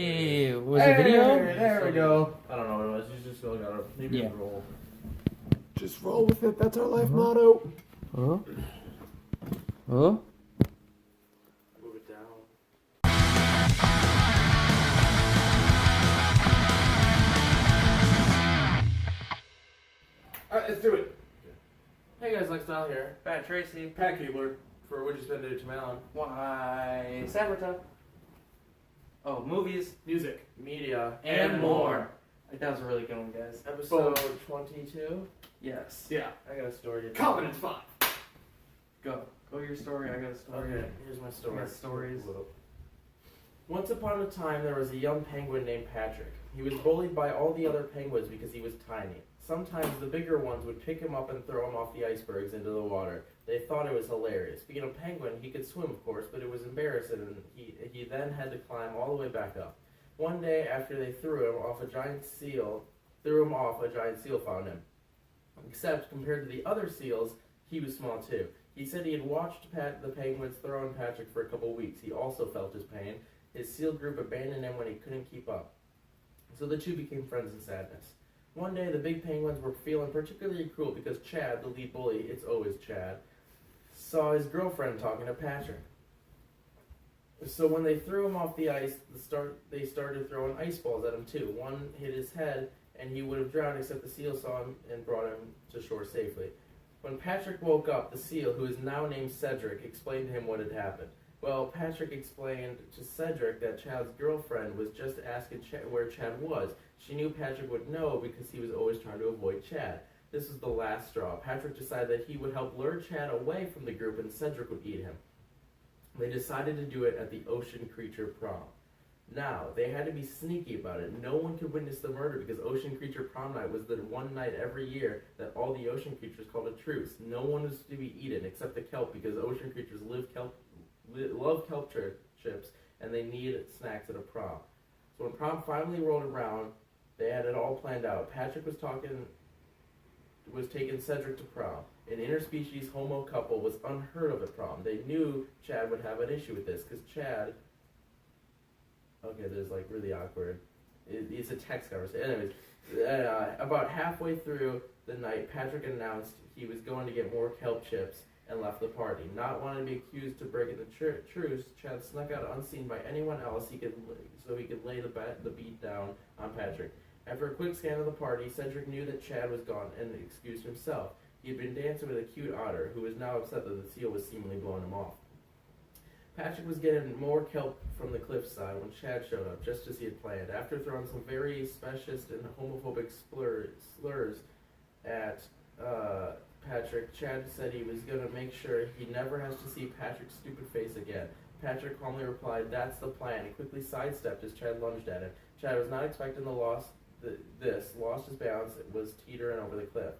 Hey, was it video? There we go. I don't know what it was. You just gotta maybe roll. Just roll with it. That's our life motto. Huh? Huh? Move it down. Alright, let's do it. Hey guys, Lifestyle here. Pat Tracy. Pat Keebler for Would You Spend It to Malin. WYSADWTA. Oh, movies, Music, media, and more. That was a really good one, guys. Episode 22. Yes. Yeah, I got a story to tell. Confidence 5. Go. Go your story. I got a story. Okay, here's my story. I got stories. Once upon a time, there was a young penguin named Patrick. He was bullied by all the other penguins because he was tiny. Sometimes the bigger ones would pick him up and throw him off the icebergs into the water. They thought it was hilarious. Being a penguin, he could swim, of course, but it was embarrassing, and he then had to climb all the way back up. One day, after they threw him off, a giant seal found him. Except, compared to the other seals, he was small too. He said he had watched the penguins throw in Patrick for a couple weeks. He also felt his pain. His seal group abandoned him when he couldn't keep up. So the two became friends in sadness. One day, the big penguins were feeling particularly cruel because Chad, the lead bully, it's always Chad, saw his girlfriend talking to Patrick. So when they threw him off the ice, they started throwing ice balls at him too. One hit his head, and he would have drowned, except the seal saw him and brought him to shore safely. When Patrick woke up, the seal, who is now named Cedric, explained to him what had happened. Well, Patrick explained to Cedric that Chad's girlfriend was just asking where Chad was. She knew Patrick would know because he was always trying to avoid Chad. This was the last straw. Patrick decided that he would help lure Chad away from the group and Cedric would eat him. They decided to do it at the Ocean Creature Prom. Now, they had to be sneaky about it. No one could witness the murder because Ocean Creature Prom Night was the one night every year that all the ocean creatures called a truce. No one was to be eaten except the kelp because ocean creatures love kelp chips and they need snacks at a prom. So when prom finally rolled around, they had it all planned out. Patrick was taking Cedric to prom. An interspecies homo couple was unheard of at prom. They knew Chad would have an issue with this because Chad... Okay, there's like really awkward. It's a text conversation. Anyways, about halfway through the night, Patrick announced he was going to get more kelp chips and left the party. Not wanting to be accused of breaking the truce, Chad snuck out unseen by anyone else so he could lay the beat down on Patrick. After a quick scan of the party, Cedric knew that Chad was gone and excused himself. He had been dancing with a cute otter, who was now upset that the seal was seemingly blowing him off. Patrick was getting more kelp from the cliffside when Chad showed up, just as he had planned. After throwing some very specious and homophobic slurs at Patrick, Chad said he was going to make sure he never has to see Patrick's stupid face again. Patrick calmly replied, "That's the plan." He quickly sidestepped as Chad lunged at him. Chad was not expecting lost his balance, was teetering over the cliff.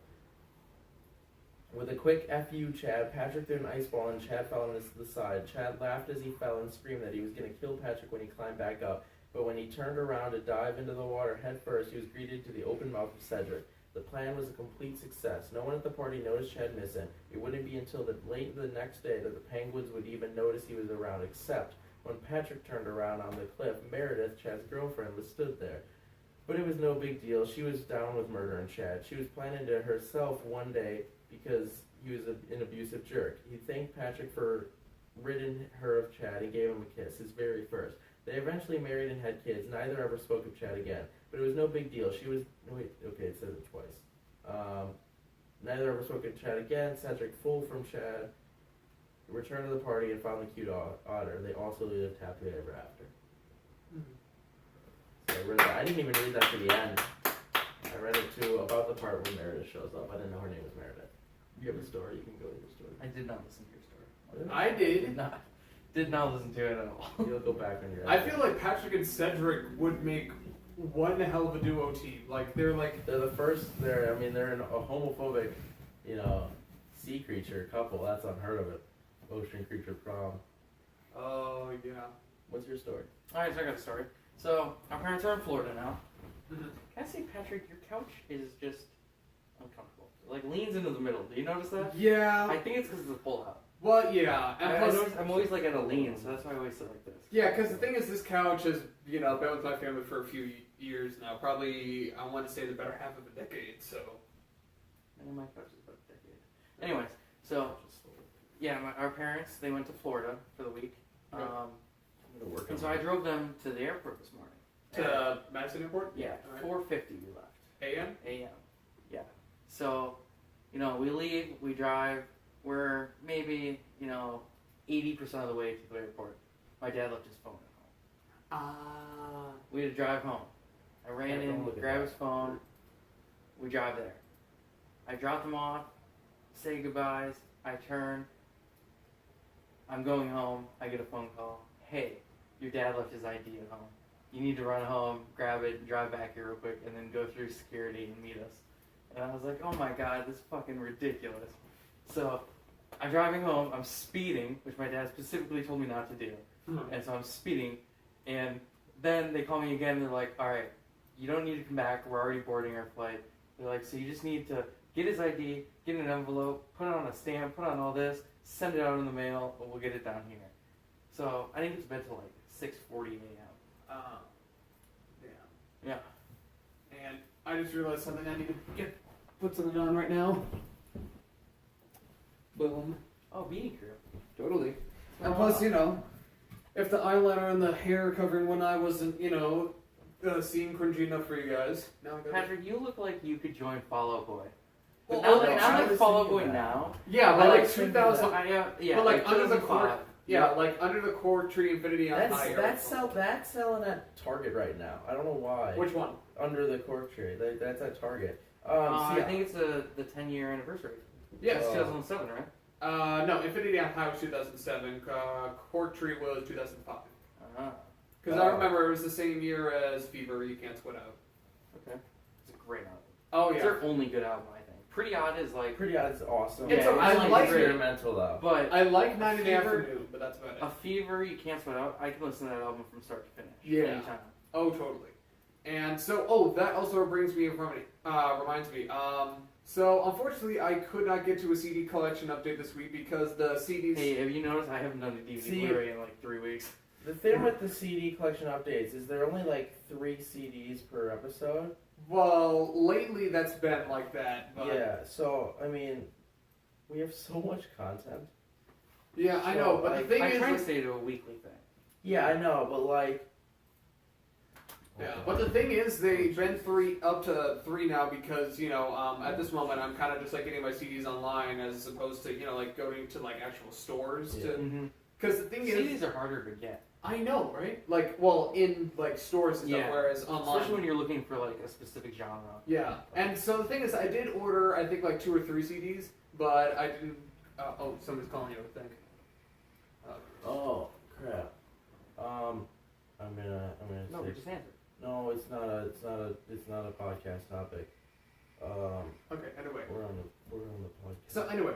With a quick F you, Chad, Patrick threw an ice ball and Chad fell on the side. Chad laughed as he fell and screamed that he was going to kill Patrick when he climbed back up. But when he turned around to dive into the water head first, he was greeted to the open mouth of Cedric. The plan was a complete success. No one at the party noticed Chad missing. It wouldn't be until late the next day that the penguins would even notice he was around, except when Patrick turned around on the cliff, Meredith, Chad's girlfriend, was stood there. But it was no big deal. She was down with murdering Chad. She was planning to herself one day because he was an abusive jerk. He thanked Patrick for ridding her of Chad and gave him a kiss, his very first. They eventually married and had kids. Neither ever spoke of Chad again. But it was no big deal. It says it twice. Neither ever spoke of Chad again. Cedric, full from Chad, returned to the party and found the cute otter. They also lived happily ever after. So I read that. I didn't even read that to the end. I read it to about the part where Meredith shows up. I didn't know her name was Meredith. You have a story, you can go with your story. I did not listen to your story. I did. Did not listen to it at all. You'll go back on your I feel like Patrick and Cedric would make one hell of a duo team. They're the first. They're a homophobic, sea creature couple. That's unheard of it. Ocean Creature Prom. Oh yeah. What's your story? Alright, so I got a story. So, our parents are in Florida now. Can I say, Patrick, your couch is just uncomfortable. It leans into the middle. Do you notice that? Yeah. I think it's because it's a pull-out. Well, yeah, and plus, I'm always like at a lean, so that's why I always sit like this. yeah, because the thing is, this couch has, been with my family for a few years now. Probably, I want to say the better half of a decade, so. And my couch is about a decade. Anyways, so, yeah, our parents, they went to Florida for the week. Okay. And so I drove them to the airport this morning. To Madison Airport? Yeah, Alright. 4:50 we left. A.M.? A.M. Yeah. So, we leave, we drive, we're maybe, 80% of the way to the airport. My dad left his phone at home. We had to drive home. I ran in, grabbed his phone, we drive there. I drop them off, say goodbyes, I turn, I'm going home, I get a phone call. Hey, your dad left his ID at home. You need to run home, grab it, drive back here real quick, and then go through security and meet us. And I was like, oh my god, this is fucking ridiculous. So, I'm driving home, I'm speeding, which my dad specifically told me not to do. Mm-hmm. And so I'm speeding, and then they call me again, and they're like, alright, you don't need to come back, we're already boarding our flight. They're like, so you just need to get his ID, get an envelope, put it on a stamp, put on all this, send it out in the mail, and we'll get it down here. So, I didn't get to bed till like 6:40 a.m. Yeah. Yeah. And I just realized something I need to put something on right now. Boom. Oh, beanie crew. Totally. And plus, if the eyeliner and the hair covering one eye wasn't, seem cringy enough for you guys. Now I got Patrick, you look like you could join Fall Out Boy. Well, But no, not like Fall Out Boy now. Yeah, but like 2000. Yeah, but like under the 2005. core. Yeah, like under the core tree Infinity on high. That's selling at Target right now. I don't know why. Which one? Under the cork tree. That's at Target. I think it's the 10-year anniversary. Yes. It's 2007, right? No, Infinity on High was 2007. Cork Tree was 2005. Uh-huh. Because I remember it was the same year as Fever. You Can't Sweat Out. Okay. It's a great album. Oh It's yeah. their only good album, I think. Pretty Odd is like... Pretty Odd is awesome. It's Yeah, I it's like experimental though. But I like Night in the Fever- Afternoon, but that's about it. a Fever, You Can't Sweat Out, I can listen to that album from start to finish. Yeah. Anytime. Oh, totally. And so, that also reminds me. So unfortunately, I could not get to a CD collection update this week because the CDs. Hey, have you noticed I haven't done a DVD See- Blu-ray in like 3 weeks? The thing with the CD collection updates is there are only like 3 CDs per episode. Well, lately that's been like that. But Yeah, so I mean, we have so much content. Yeah, I know. But the thing I is, try to like, stay to a weekly thing. Yeah, I know, but like. yeah. But the thing is, they've been up to 3 now because at this moment I'm kind of just like getting my CDs online as opposed to like going to like actual stores Yeah. to. Mm-hmm. Because the thing is, CDs are harder to get. I know, right? Like, well, in like stores and stuff, Yeah. whereas online. Especially when you're looking for like a specific genre. Yeah, and so the thing is, I did order, I think, like 2 or 3 CDs, but I didn't. Oh, somebody's calling you, I think. Oh crap. I'm gonna. No, say- we just answered. No, it's not a podcast topic. Okay. Anyway. We're on the podcast. So anyway,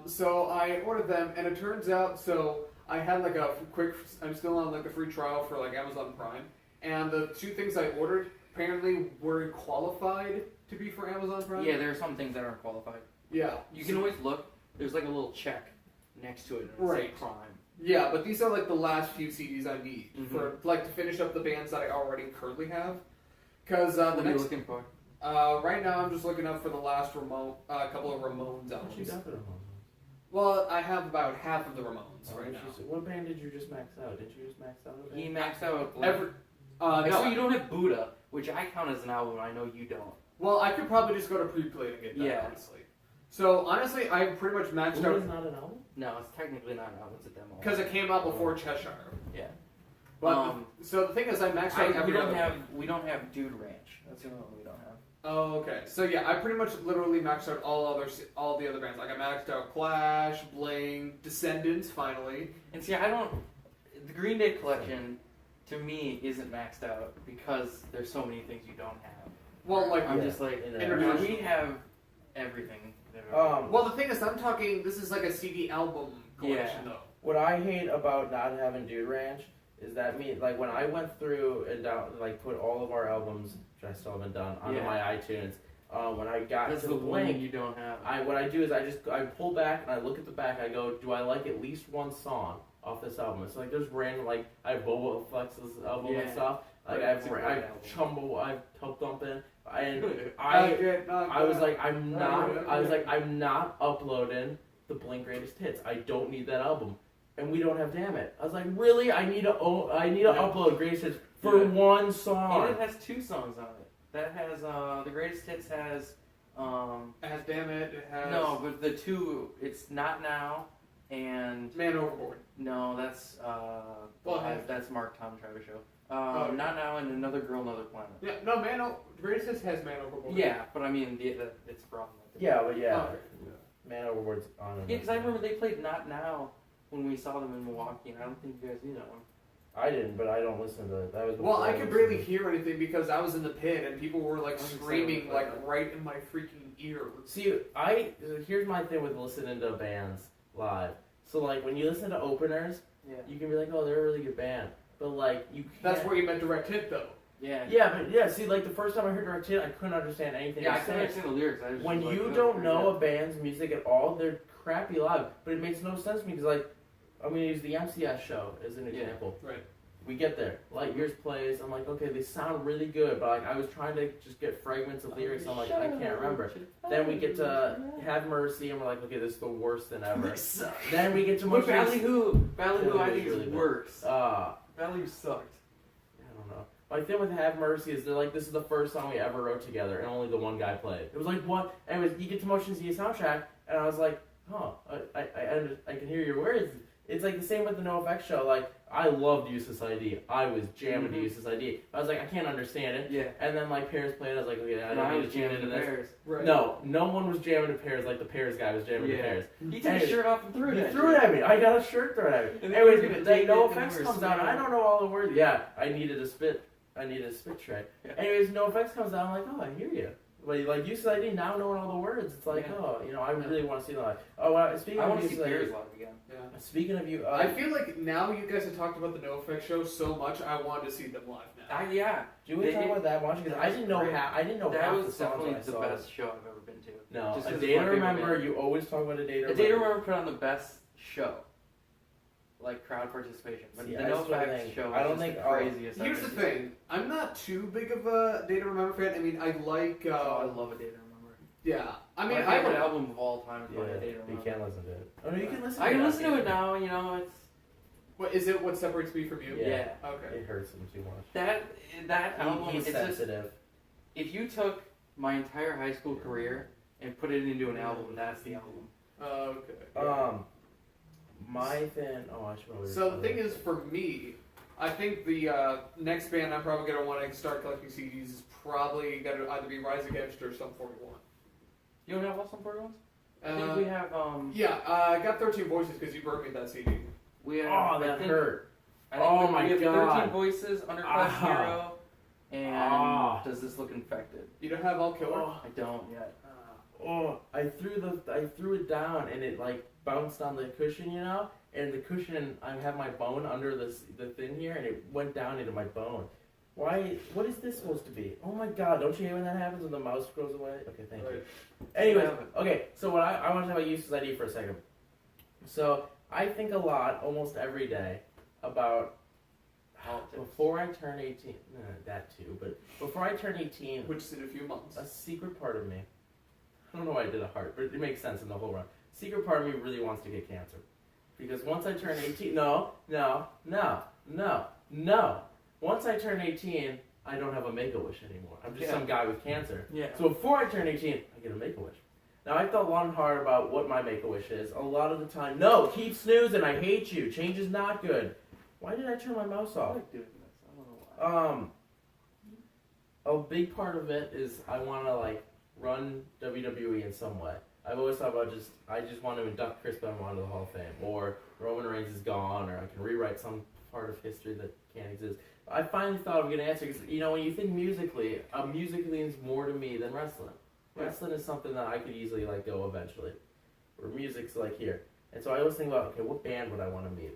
so I ordered them, and it turns out, so I had like a quick. I'm still on like the free trial for like Amazon Prime, and the 2 things I ordered apparently weren't qualified to be for Amazon Prime. Yeah, there are some things that aren't qualified. Yeah. You can always look. There's like a little check next to it. And it's Right. like Prime. Yeah, but these are like the last few CDs I need Mhm. for like to finish up the bands that I already currently have. Because the What are you next, looking for? right now I'm just looking up for the last couple of Ramones What you albums. got for the home? Well, I have about half of the Ramones Oh, right now. what band did you just max out? Did you just max out a band? He maxed out. Every, So no. you don't have Buddha, which I count as an album. I know you don't. Well, I could probably just go to pre-play and get that, Yeah. honestly. So honestly, I pretty much maxed Buddha out is not an album? No, it's technically not an album. It's a demo. because it came out before Cheshire. Yeah. But so the thing is, I maxed out we every don't other have band. we don't have Dude Ranch. That's the only one we don't have. Oh, okay. So yeah, I pretty much literally maxed out all the other bands. Like I maxed out Clash, Bling, Descendants, finally. And see, I don't. The Green Day collection, to me, isn't maxed out because there's so many things you don't have. Well, like I'm Yeah. just like, International. we have everything. well, the thing is, I'm talking. This is like a CD album collection, Yeah. though. What I hate about not having Dude Ranch is that like when I went through and put all of our albums, which I still haven't done, onto Yeah. my iTunes, when I got That's to the Blink, one you don't have. what I do is I pull back and I look at the back. I go, do I like at least one song off this album? It's like there's random like I have Boba Flex's album and stuff. Like I've Toe Thumpin', and I was like I'm not uploading the Blink Greatest Hits. I don't need that album, and we don't have Damn It. I was like, really? I need to upload Greatest Hits for one song. And it has 2 songs on it. That has the Greatest Hits has. It has Damn It. It has No, but the 2, it's Not Now and Man Overboard. No, that's that's Mark Tom Travis show. Okay. Not Now and Another Girl, Another Planet. Yeah, no, Greatest Hits has Man Overboard. Yeah, but I mean, it's from that. Yeah, but yeah, Okay. Man Overboard's on it. Yeah, because I remember they played Not Now when we saw them in Milwaukee, and I don't think you guys knew that one. I didn't, but I don't listen to it. That was Well, before I could listened barely to- hear anything because I was in the pit and people were like I'm screaming excited like about that. right in my freaking ear. See, here's my thing with listening to bands live. So like when you listen to openers, Yeah. you can be like, oh, they're a really good band, but like you can't. That's where you meant direct hit though. Yeah. Yeah. See, like the first time I heard Direct Hit, I couldn't understand anything. Yeah, I they couldn't said. understand the lyrics. I was When just like, you oh, don't pretty know good. a band's music at all, they're crappy live. But it makes no sense to me because, like, I'm going to use the MCS show as an example. Right. We get there. Light Years plays. I'm like, okay, they sound really good. But, like, I was trying to just get fragments of lyrics. I'm like, I can't remember. Then we get to Have Mercy, and we're like, okay, this is the worst than ever. Then we get to But Motion. Ballyhoo, I was think really is bad. worse. Uh, Ballyhoo sucked. I don't know. My thing with Have Mercy is they're like, this is the first song we ever wrote together, and only the one guy played. It was like, what? Anyways, you get to Motion Z soundtrack, and I was like, I can hear your words. It's like the same with the NoFX show. Like, I loved Useless ID. I was jamming to Useless ID. I was like, I can't understand it. Yeah. And then, like, Pears played. I was like, okay, I And don't I need was to tune jamming into the this. Bears. Right. No one was jamming to Pears like the Pears guy was jamming to Pears. He took his shirt off and threw it He at threw you. it at me. I got a shirt thrown at me. And then we were Anyways, gonna like, take No it, and Effects we were comes out, and I don't know all the words. Yeah, I needed a spit tray. Yeah. Anyways, No Effects comes out. I'm like, oh, I hear you. But like Useless ID, now knowing all the words, it's like, I really want to see live. Oh, speaking I of want to see Useless ID, Bears live again. Yeah. speaking of you, I feel like now you guys have talked about the NoFX show so much, I wanted to see them live now. Yeah. do we talk about that much? Because I didn't know great. half. I didn't know That half was the songs definitely I the saw. best show I've ever been to. No, Just a 'cause Day it's to my favorite Remember. band. You always talk about a Day to A Day to Remember put on the best show. Like crowd participation. But See, the I No just don't Facts think- show I don't is think just the craziest. Here's I've the ever thing, I'm not too big of a Day to Remember fan. I mean, I like, seen. Oh, I love A Day to Remember. yeah. I mean, My I favorite would, album of all time is Yeah, probably A Day to you Remember. can't listen to it. Oh no, you can listen. I can to listen to it now. You know, it's what, is it what separates me from you? Yeah. Okay. It hurts him too much. that album. He's It's just sensitive. if you took my entire high school career and put it into an album, that's the album. Okay. My thing. Oh, I should probably. So the thing is, for me, I think the next band I'm probably going to want to start collecting CDs is probably going to either be Rise Against or Sum 41. You don't have all some 41s? I think we have Yeah, I got 13 Voices because you broke me that CD. we have. Oh, I that think, hurt. I think Oh we my have God. 13 Voices, Underclass Ah. Hero, and Ah. Does This Look Infected? You don't have All Killer? Oh, I don't yet. I threw it down and it like bounced on the cushion, you know. And the cushion, I have my bone under the thing here, and it went down into my bone. Why? What is this supposed to be? Oh my God! Don't you hate when that happens when the mouse goes away? Okay, thank you. Anyway, okay. So what I want to talk about Useless ID for a second. So I think a lot, almost every day, about before I turn 18. That too, but before I turn 18, Which is in a few months. a secret part of me. I don't know why I did a heart, but it makes sense in the whole run. Secret part of me really wants to get cancer. Because once I turn 18, no. Once I turn 18, I don't have a Make-A-Wish anymore. I'm just some guy with cancer. Yeah. So before I turn 18, I get a Make-A-Wish. Now, I thought long and hard about what my Make-A-Wish is. A lot of the time, no, keep snoozing, I hate you. Change is not good. Why did I turn my mouse I off? like doing this. I don't know why. A big part of it is I want to, like, run WWE in some way. I've always thought about I just want to induct Chris Benoit into the Hall of Fame, or Roman Reigns is gone, or I can rewrite some part of history that can't exist. I finally thought of a good answer, because, you know, when you think musically, music means more to me than wrestling. Wrestling is something that I could easily let go eventually, where music's like here. And so I always think about, okay, what band would I want to meet?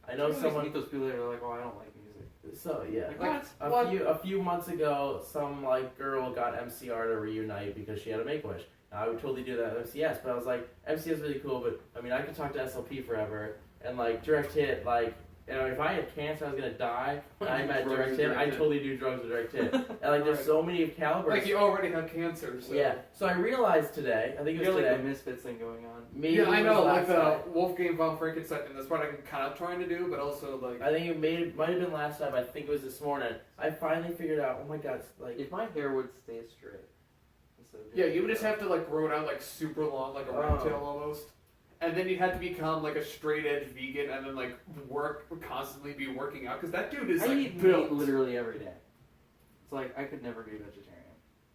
I know You always someone... meet those people that are like, oh, I don't like music. So yeah, Like, a few months ago, some like girl got MCR to reunite because she had a Make-A-Wish. Now, I would totally do that at MCS, but I was like, MCS is really cool, but I mean, I could talk to SLP forever, and like direct hit, like, you know, if I had cancer, I was gonna die, and I met direct hit, I totally do drugs with direct hit. And like, there's so many calibers. Like, you already have cancer, so. Yeah. So I realized today, I think it was like today. the Misfits thing going on. Maybe Yeah, I it was know, like last the night. Wolfgang von Frankenstein, and that's what I'm kind of trying to do, but also, like. I think might have been last time. I think it was this morning. I finally figured out. Oh my god! It's like If my hair would stay straight. instead of Yeah, being you would just straight. have to, like, grow it out, like, super long, like a ringtail almost. And then you'd have to become, like, a straight-edge vegan and then, like, constantly be working out, because that dude is, I like, eat built. meat literally every day. It's like I could never be vegetarian.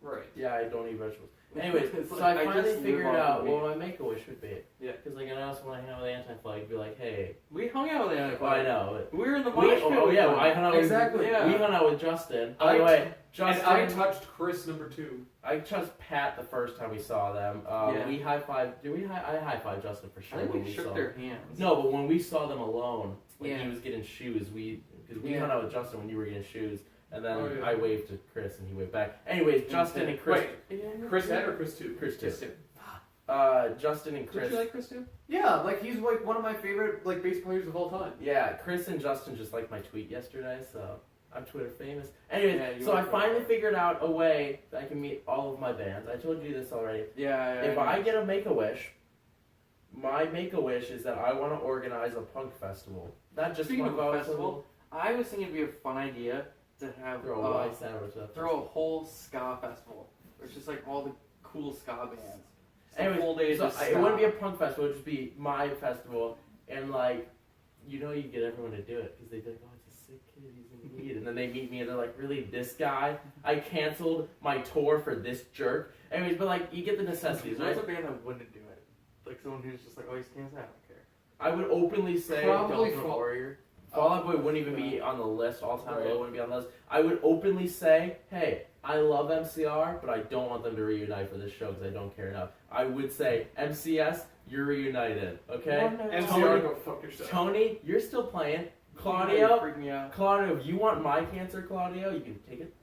Right. yeah, I don't eat vegetables. Anyways, It's so like, I finally just figured live off out of what meat. my Make-A-Wish would be. Yeah. Because like, I also want to hang out with Anti-Flag, be like, hey. We hung out with the Well, I know. We were in the We, mosh pit. oh yeah, with I hung out with Exactly. Yeah. We hung out with Justin. By the way, Justin. And I touched Chris number 2. I touched Pat the first time we saw them. Yeah. We high fived. Did we? I high fived Justin for sure. I think when we saw shook them. their hands. No, but when we saw them alone, when Yeah. he was getting shoes, because we Yeah. hung out with Justin when you were getting shoes, and then Oh, yeah. I waved to Chris and he waved back. Anyways, Justin and Chris. Chris Head or Chris 2? Chris too. Chris too. Justin and Did Chris. you like Chris too? Yeah, like, he's, like, one of my favorite, like, bass players of all time. Yeah, Chris and Justin just liked my tweet yesterday, so I'm Twitter famous. Anyways, Yeah, you so were I finally famous. figured out a way that I can meet all of my bands. I told you this already. Yeah. If I get a Make-A-Wish, my Make-A-Wish is that I want to organize a punk festival. Not just Speaking punk of a festival, I was thinking it'd be a fun idea to have throw a WYSADWTA. throw a whole ska festival. Where it's just like all the cool ska bands. Just a Anyways, full day of so just it ska. wouldn't be a punk festival, it would just be my festival, and like, you get everyone to do it, because they'd be like, oh, it's a sick kid, he's in need, and then they meet me and they're like, really, this guy? I canceled my tour for this jerk? Anyways, but like, you get the necessities, right? What's a band that wouldn't do it? Like someone who's just like, oh, he's canceled, I don't care. I would openly say Probably Ultimate Fall- Warrior. Fall Out Boy wouldn't even be on the list, All Time Right. Low wouldn't be on the list. I would openly say, hey, I love MCR, but I don't want them to reunite for this show because I don't care enough. I would say, MCS, you're reunited, okay? MCR, go fuck yourself. Tony, you're still playing. You Claudio, freak me out. if you want my cancer, Claudio, you can take it.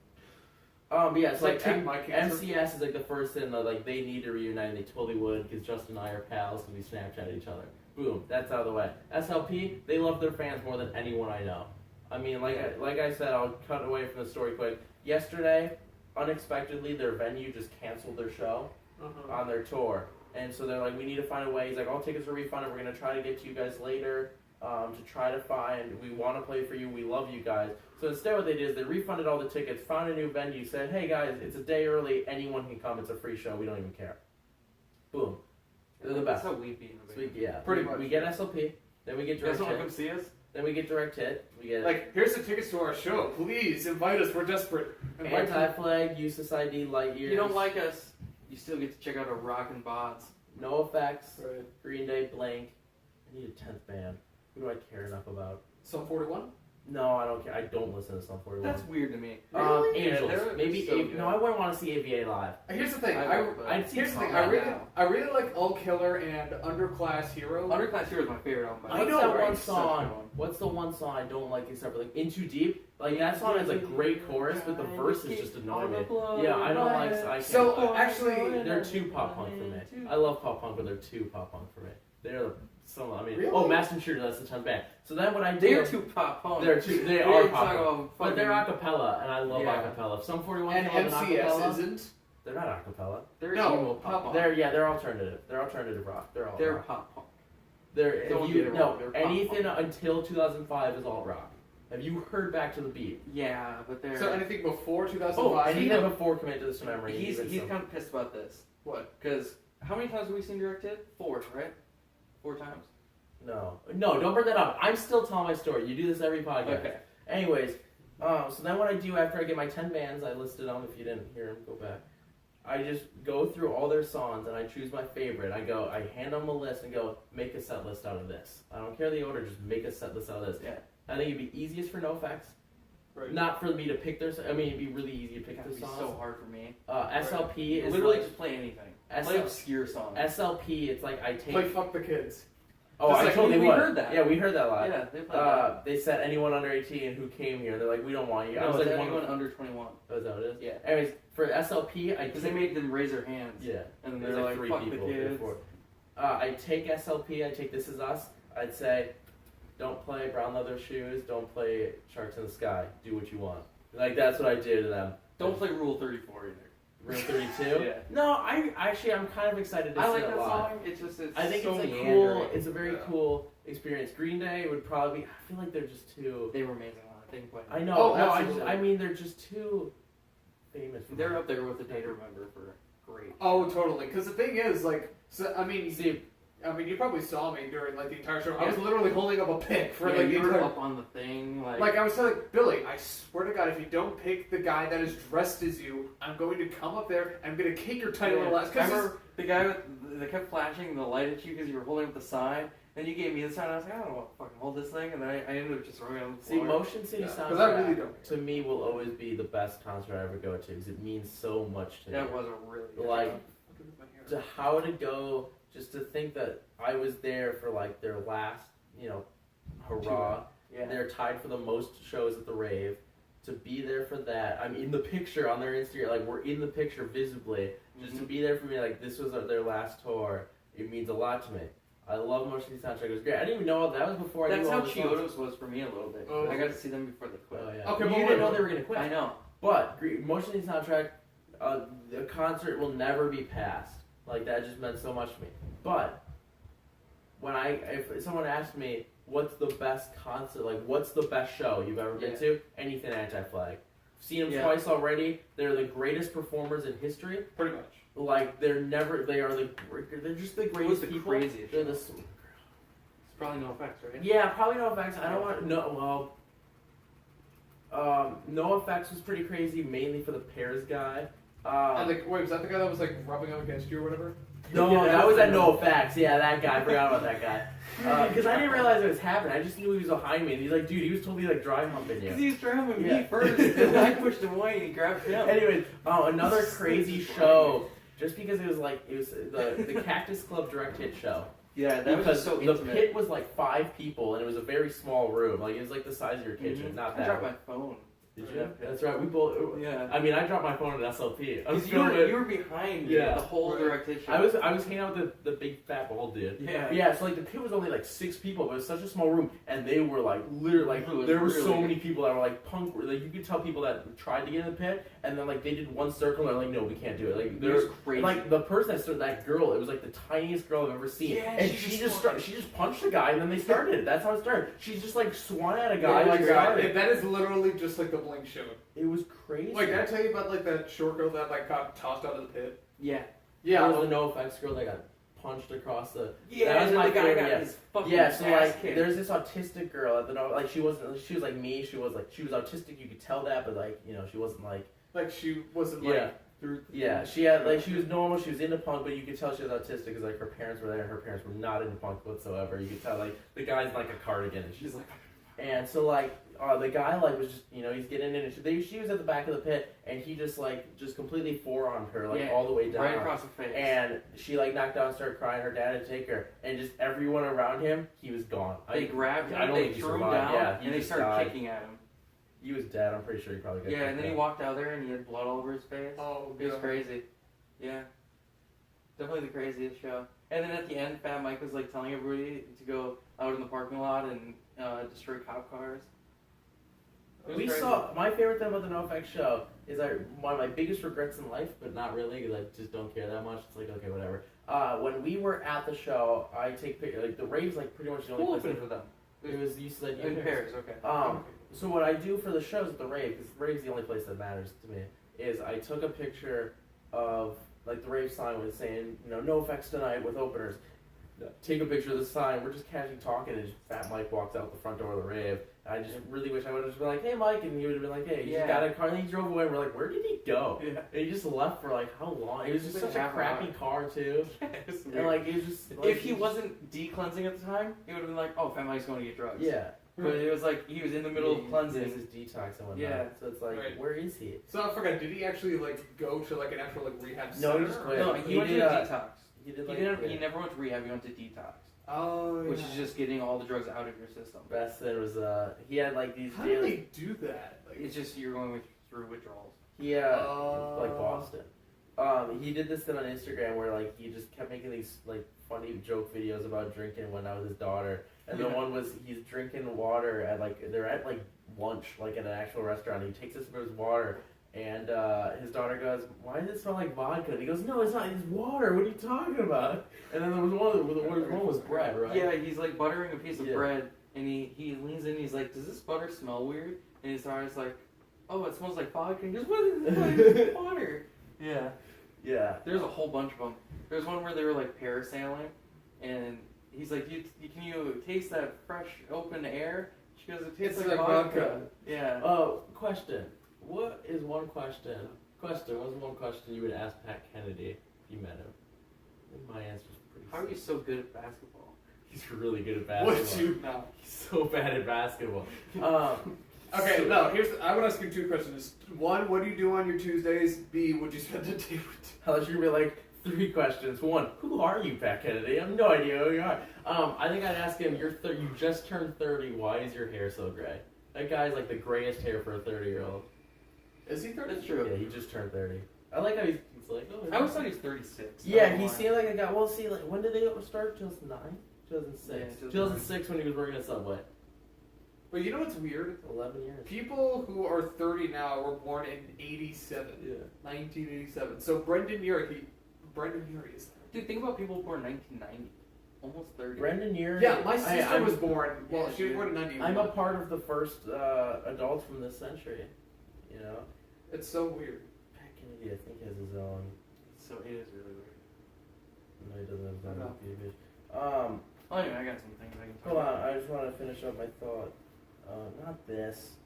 But yeah, it's like take my cancer. MCS is like the first thing that like they need to reunite, and they totally would because Justin and I are pals because we Snapchat each other. Boom, that's out of the way. SLP, they love their fans more than anyone I know. I mean, like I said, I'll cut away from the story quick. Yesterday, unexpectedly, their venue just canceled their show on their tour. And so they're like, we need to find a way. He's like, all tickets are refunded. We're going to try to get to you guys later to try to find, we want to play for you. We love you guys. So instead what they did is they refunded all the tickets, found a new venue, said, hey guys, it's a day early. Anyone can come. It's a free show. We don't even care. Boom. They're the best. That's how we be So innovative. yeah, Pretty much. We get SLP, then we get You guys direct want to come hit, see us? then we get direct hit, we get Like, here's the tickets to our show. Please invite us. We're desperate. Invite Anti-Flag, USIS ID, Light Years. You don't like us, you still get to check out our rockin' bots. No Effects, Right. Green Day, Blank. I need a 10th band. Who do I care enough about? Sum 41? No, I don't care. I don't listen to Sum 41. That's weird to me. Really? Angels. Yeah, they're Maybe so A- good. No, I wouldn't want to see AVA live. Here's the thing. I'd see Here's the thing. Tom now. I really like All Killer and Underclass Hero. Underclass Hero is my favorite album. What's know, that right? one Such a good song? one. What's the one song I don't like except for like In Too Deep? Like that song has a great chorus, but the verse is just annoying me. Yeah, I don't like. I can't So, like- actually, they're too pop punk for me. I love pop punk, but they're too pop punk for me. They're some. I mean, Really? oh, Master Shooter, that's the 10th band. So then what I do? They're too pop punk. They We are talk pop punk, about but they're fucking- acapella, and I love Yeah. acapella. If Sum 41 and came out with MCS acapella, isn't. they're not acapella. They're No, emo pop pop punk. punk. They're alternative. They're alternative rock. They're all They're rock. pop punk. They're Don't if get you it no wrong, they're pop anything punk. until 2005 is alt rock. Have you heard Back to the Beat? Yeah, but they're. So anything before Oh, 2005? anything before Commit to This Memory. he's even some- kind of pissed about this. What? Because how many times have we seen Direct Hit? 4, right? 4 times. No, don't bring that up. I'm still telling my story. You do this every podcast. Okay. Anyways, so then what I do after I get my 10 bands, I listed them. If you didn't hear them, go back. I just go through all their songs and I choose my favorite. I hand them a list and go, make a set list out of this. I don't care the order, just make a set list out of this. Yeah. I think it'd be easiest for no effects. Right. Not for me to pick their. I mean, it'd be really easy to pick That their would be songs. so hard for me. SLP is Literally like, just play anything. SL Play obscure songs. SLP. It's like I take. Play Fuck the Kids. Oh, Just I like, totally we would. heard that. Yeah, we heard that live. Yeah, they played that. They said anyone under 18 who came here, they're like, we don't want you. I No, was it's like, anyone under 21. Oh, is that what it is? Yeah. Anyways, for SLP, Because they made them raise their hands. Yeah. And There's they're like, three fuck the people kids. before. I take SLP, I take This Is Us. I'd say, don't play Brown Leather Shoes, don't play Sharks in the Sky. Do what you want. Like, that's what I did to them. Don't play Rule 34 either. Rule 32? Yeah. No, I'm kind of excited to I see like it that live. song. It's just, I think so it's meandering. it's a very cool experience. Green Day would probably, I feel like they're just too, They were amazing on it. I know, Oh, no, absolutely. I mean, they're just too famous. For They're me. up there with the Data Remember for great. Oh, totally. Because the thing is, like, so, I mean, See, you probably saw me during like the entire show. I was literally holding up a pick for Yeah, like the you were entire. up on the thing. Like I was telling Billy, I swear to God, if you don't pick the guy that is dressed as you, I'm going to come up there and I'm going to kick your tiny little ass. I remember the guy that kept flashing the light at you because you were holding up the sign. Then you gave me the sign. I was like, I don't know what to fucking hold this thing, and then I ended up just throwing it on the see, floor. Motion City because I soundtrack really don't. to me will always be the best concert I ever go to because it means so much to me. That was a really good Like, song. to how to go, just to think that I was there for like their last, hurrah. Yeah. They're tied for the most shows at the rave. To be there for that, I'm in the picture on their Instagram. Like we're in the picture visibly. Just to be there for me, like this was their last tour. It means a lot to me. I love Motion City soundtrack. It was great. I didn't even know that was before I That's knew how all the songs. Chiodos was for me a little bit. Oh. I got to see them before they quit. Oh yeah. Okay, you but didn't wait. know they were gonna quit. I know. But Motion City soundtrack, the concert will never be passed. Like that just meant so much to me. But when if someone asked me what's the best concert, like what's the best show you've ever been to, anything Anti-Flag. Seen them twice already. They're the greatest performers in history. Pretty much. Like they're just the greatest the people. craziest They're show? the It's probably no effects, right? yeah, probably No Effects. I don't want No Effects was pretty crazy, mainly for the Pears guy. And wait, was that the guy that was like rubbing up against you or whatever? No, Yeah, that was at No Effects. Yeah, that guy. I forgot about that guy. Because I didn't realize it was happening. I just knew he was behind me. And he's like, dude, he was totally like dry humping Because you. he was driving Yeah. me first, and I pushed him away, and he grabbed him. Anyways, another crazy show. Just because it was the Cactus Club direct hit show. Yeah, that was Because just so the intimate. pit was like 5 people and it was a very small room. Like it was like the size of your kitchen, not I that. dropped my phone. Did for you? that pit. That's right. We both. Yeah. I mean, I dropped my phone at SLP. I was Because you were behind me Yeah. the whole Right. direct hit show. I was hanging out with the big fat bald dude. Yeah. Yeah, so like the pit was only like 6 people, but it was such a small room, and they were like literally like It was there were so really- many people that were like punk. Like you could tell people that tried to get in the pit, and then like they did one circle, and they're like, no, we can't do it. Like It was there's crazy. like the person that started that girl. It was like the tiniest girl I've ever seen, Yeah, and she she just just punched the guy, and then they started. That's how it started. She just like swung at a guy. Oh my and God, started. that is literally just like the Blink show. It was crazy. Wait, did I tell you about like that short girl that like got tossed out of the pit? Yeah. Yeah. There was the No Effects girl that got punched across the. Yeah, That was and my the guy favorite, got yeah. his fucking Yeah, so ass like, kicked. there's this autistic girl at the like she was like me. She was autistic. You could tell that, but like she wasn't like. Like she wasn't like Yeah. through. Yeah, she had like she was normal. She was into punk, but you could tell she was autistic because like her parents were there. And her parents were not into punk whatsoever. You could tell like the guy's in, like a cardigan, and she's like, and so like the guy like was just he's getting in, and she was at the back of the pit, and he just completely forearmed her all the way down, right across the face. and she like knocked out and started crying. Her dad had to take her, and just everyone around him, he was gone. They grabbed him, I don't they think he threw him survived. down, Yeah, he and they just started died. kicking at him. He was dead. I'm pretty sure he probably got Yeah, kicked and then he out. walked out there and he had blood all over his face. Oh, It was God. crazy. Yeah. Definitely the craziest show. And then at the end, Fat Mike was like telling everybody to go out in the parking lot and destroy cop cars. It was We crazy. saw my favorite thing about the No Effects show is one of my biggest regrets in life, but not really because I just don't care that much. It's like okay, whatever. When we were at the show, I take pictures. Like the rave's like pretty much the only Who place. opened for them? It was you said you In Paris, okay. So what I do for the shows at the rave, because rave's the only place that matters to me, is I took a picture of like the rave sign was saying No Effects tonight with openers. Take a picture of the sign. We're just casually talking, and just Fat Mike walks out the front door of the rave. I just really wish I would have just been like, "Hey, Mike," and he would have been like, "Hey, you just got a car." And he drove away. And we're like, "Where did he go?" Yeah. And he just left for like how long? It was just Like such a half an crappy hour. car too, It's and weird. like it was just. Like, If he wasn't de-cleansing at the time, he would have been like, oh, Fat Mike's going to get drugs. yeah. But it was like he was in the middle of cleansing. This is detox and whatnot. Yeah. So it's like, Right. where is he? So I forgot. Did he actually like go to like an actual like rehab No, center? he just quit. No, He he went to did, detox. He did He like didn't. yeah. He never went to rehab. He went to detox. Oh, which is just getting all the drugs out of your system. Best thing was he had like these. How do they do that? Like, It's just you're going through withdrawals. He like Boston. He did this thing on Instagram where like he just kept making these like funny joke videos about drinking and whatnot with his daughter. And the one was he's drinking water at like they're at like lunch, like at an actual restaurant. He takes a sip of his water and his daughter goes, "Why does it smell like vodka?" And he goes, "No, it's not. It's water. What are you talking about?" And then there was one was bread, right? Yeah, he's like buttering a piece of bread, and he leans in. And he's like, "Does this butter smell weird?" And his daughter's like, "Oh, it smells like vodka." And he goes, "What is this? Water?" Yeah. Yeah. There's a whole bunch of them. There's one where they were like parasailing, and he's like, "Can you taste that fresh open air?" She goes, "It tastes like vodka." Yeah. Oh, question. What is one question? What's one question you would ask Pat Kennedy if you met him? I think my answer's pretty. How are you so good at basketball? He's really good at basketball. What you know? He's so bad at basketball. Okay, no. I want to ask you two questions. One, what do you do on your Tuesdays? B, would you spend the day with? I thought you were gonna be like 3 questions. One, who are you, Pat Kennedy? I have no idea who you are. I think I'd ask him, you just turned 30. Why is your hair so gray? That guy's like the grayest hair for a 30-year-old. Is he 30? That's true. Yeah, he just turned 30. I like how he's like, oh. I always thought he was 36. Yeah, he seemed like a guy. Well, see, like, when did they start? 2009? 2006. Yeah, 2006 when he was working at Subway. But you know what's weird? 11 years. People who are 30 now were born in 87. Yeah. 1987. So Brendan Urie is. Dude, think about people born in 1990. Almost 30. Brendan Urie. Yeah, my sister I'm- was born. Well, Yeah, she was dude. born in 91. I'm a part of the first adults from this century. You know? It's so weird. Pat Kennedy, I think, has his own. So it is really weird. No, he doesn't have his own No. TV. Well, anyway, I got some things I can talk Hold about. on, I just want to finish up my thought. Not this.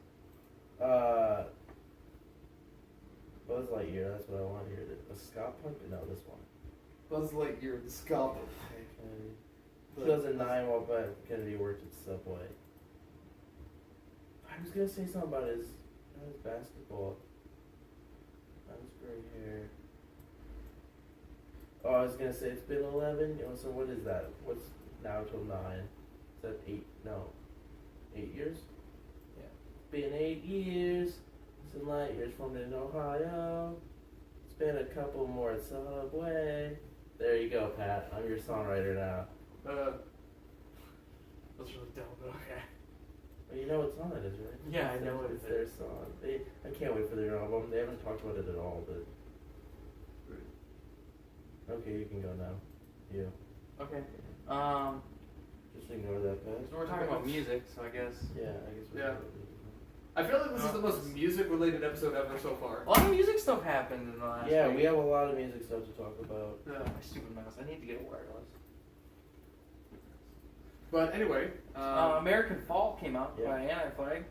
Buzz Lightyear, that's what I want to hear. The ska punk? No, this one. Buzz Lightyear, the scalpel. Okay. 2009, while Kennedy worked at Subway. I was gonna say something about his basketball. That was gray hair. Oh, I was gonna say it's been 11. So what is that? What's now till 9? Is that 8? No, 8 years. Yeah. Been 8 years. Some light years from in Ohio. It's been a couple more at Subway. There you go, Pat. I'm your songwriter now. That's really dumb, but okay. Well, you know what song that is, right? Yeah, I know what it's it their is. song. I can't wait for their album. They haven't talked about it at all, but. Okay, you can go now. You. Okay. Just ignore that, Pat. So we're talking about music, so I guess. Yeah, I guess we're Yeah. good. I feel like this is the most music-related episode ever so far. A lot of music stuff happened in the last Yeah, week. we have a lot of music stuff to talk about. Yeah. My stupid mouse. I need to get a wireless. But anyway, American Fall came out Yeah. by Anti-Flag.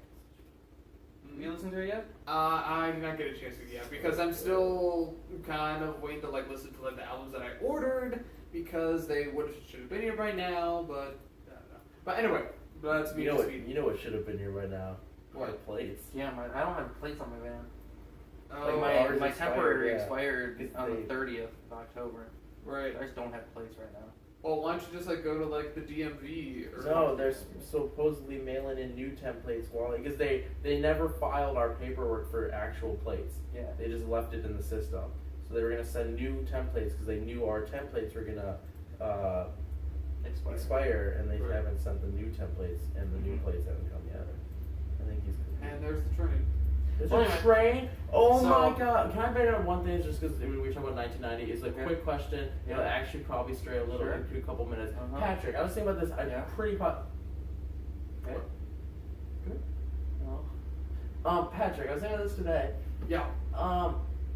You listened to it yet? I did not get a chance to yet because I'm still kind of waiting to like listen to like the albums that I ordered because they should have been here by now, but I don't know. But anyway, that's me. You know what should have been here right now? What? The plates. Yeah, I don't have plates on my van. Oh, ours my expired, temporary yeah. expired It's on the the- 30th of October. right. I just don't have plates right now. Well, why don't you just like go to like the DMV or No, they're supposedly mailing in new templates because they never filed our paperwork for actual plates. Yeah. They just left it in the system. So they were gonna send new templates because they knew our templates were gonna expire, and they Right. haven't sent the new templates, and the new plates haven't come yet. I think he's. And there's the train. There's Well, a anyway, train. Oh so- my god! Can I bring up one thing just because we were talking about 1990? It's a Okay. quick question. Yeah. It'll actually probably stray a little Sure. into a couple minutes. Uh-huh. Patrick, I was thinking about this. I'm Yeah. pretty Okay. No. Patrick, I was thinking of this today. Yeah.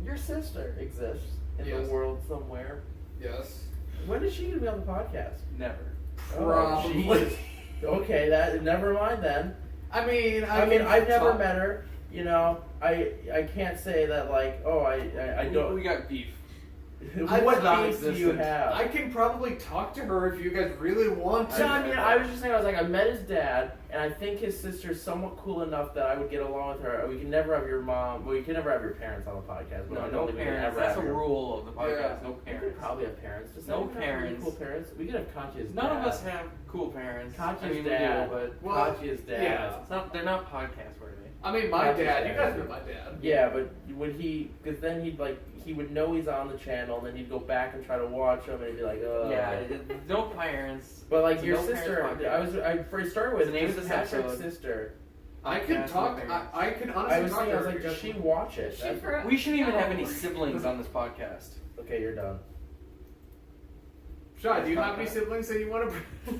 Your sister exists in Yes. the world somewhere. Yes. When is she gonna be on the podcast? Never. Probably. jeez. Okay, that never mind then. I mean, I've never met her. You know, I can't say that like, oh, I don't. We got beef. What not beef do you have? I can probably talk to her if you guys really want to. So, I mean, I was just saying, I was like, I met his dad. And I think his sister's somewhat cool enough that I would get along with her. We can never have your mom. Well, you can never have your parents on the podcast. But I No, don't no think we can parents. ever That's have a your- rule of the podcast. Yeah. No We could parents. probably have parents. Just No not even have really parents. cool parents. We could have Katya's None dad. of us have cool parents. Katya's I mean, we dad. do, but Well, Katya's dad. yeah. it's not. They're not podcast worthy. I mean, my That's dad. his You dad. guys know my dad. Yeah, but would he? Because then he would know he's on the channel, and then he'd go back and try to watch him, and he'd be like, oh. Yeah, no parents. But like It's a your no sister, parents podcast. I first started with The name of just this Patrick's episode. sister. I can Podcast talk. with parents. I can honestly I was talk thinking, to I was her like, does because- she watch it? She That's- for- We shouldn't even have No. any siblings on this podcast. Okay, you're done. Shai, do you have any siblings that you want to?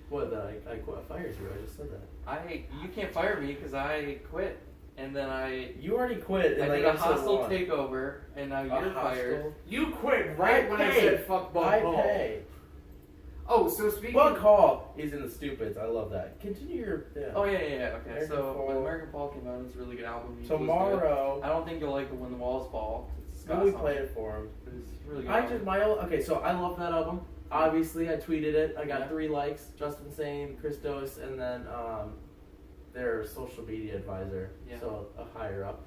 What? That I fired you. I just said that. You can't fire me because I quit, and then You already quit. I in did like a hostile episode 1. takeover, and now A you're fired. hostile? You quit right when I pay. said fuck Bob I Paul. pay. Oh, so speaking. Buck Hall is in the stupids. I love that. Continue your. Yeah. Oh yeah. Okay. American So Fall. when American Fall came out, it was a really good album. You listened to it. Tomorrow. I don't think you'll like it when the walls fall. It's a When ska we song. play it for him. It was a really good. I album. just okay. So I love that album. Obviously, I tweeted it. I got Yeah. 3 likes. Justin Sane, Christos, and then their social media advisor. Yeah. So a higher up.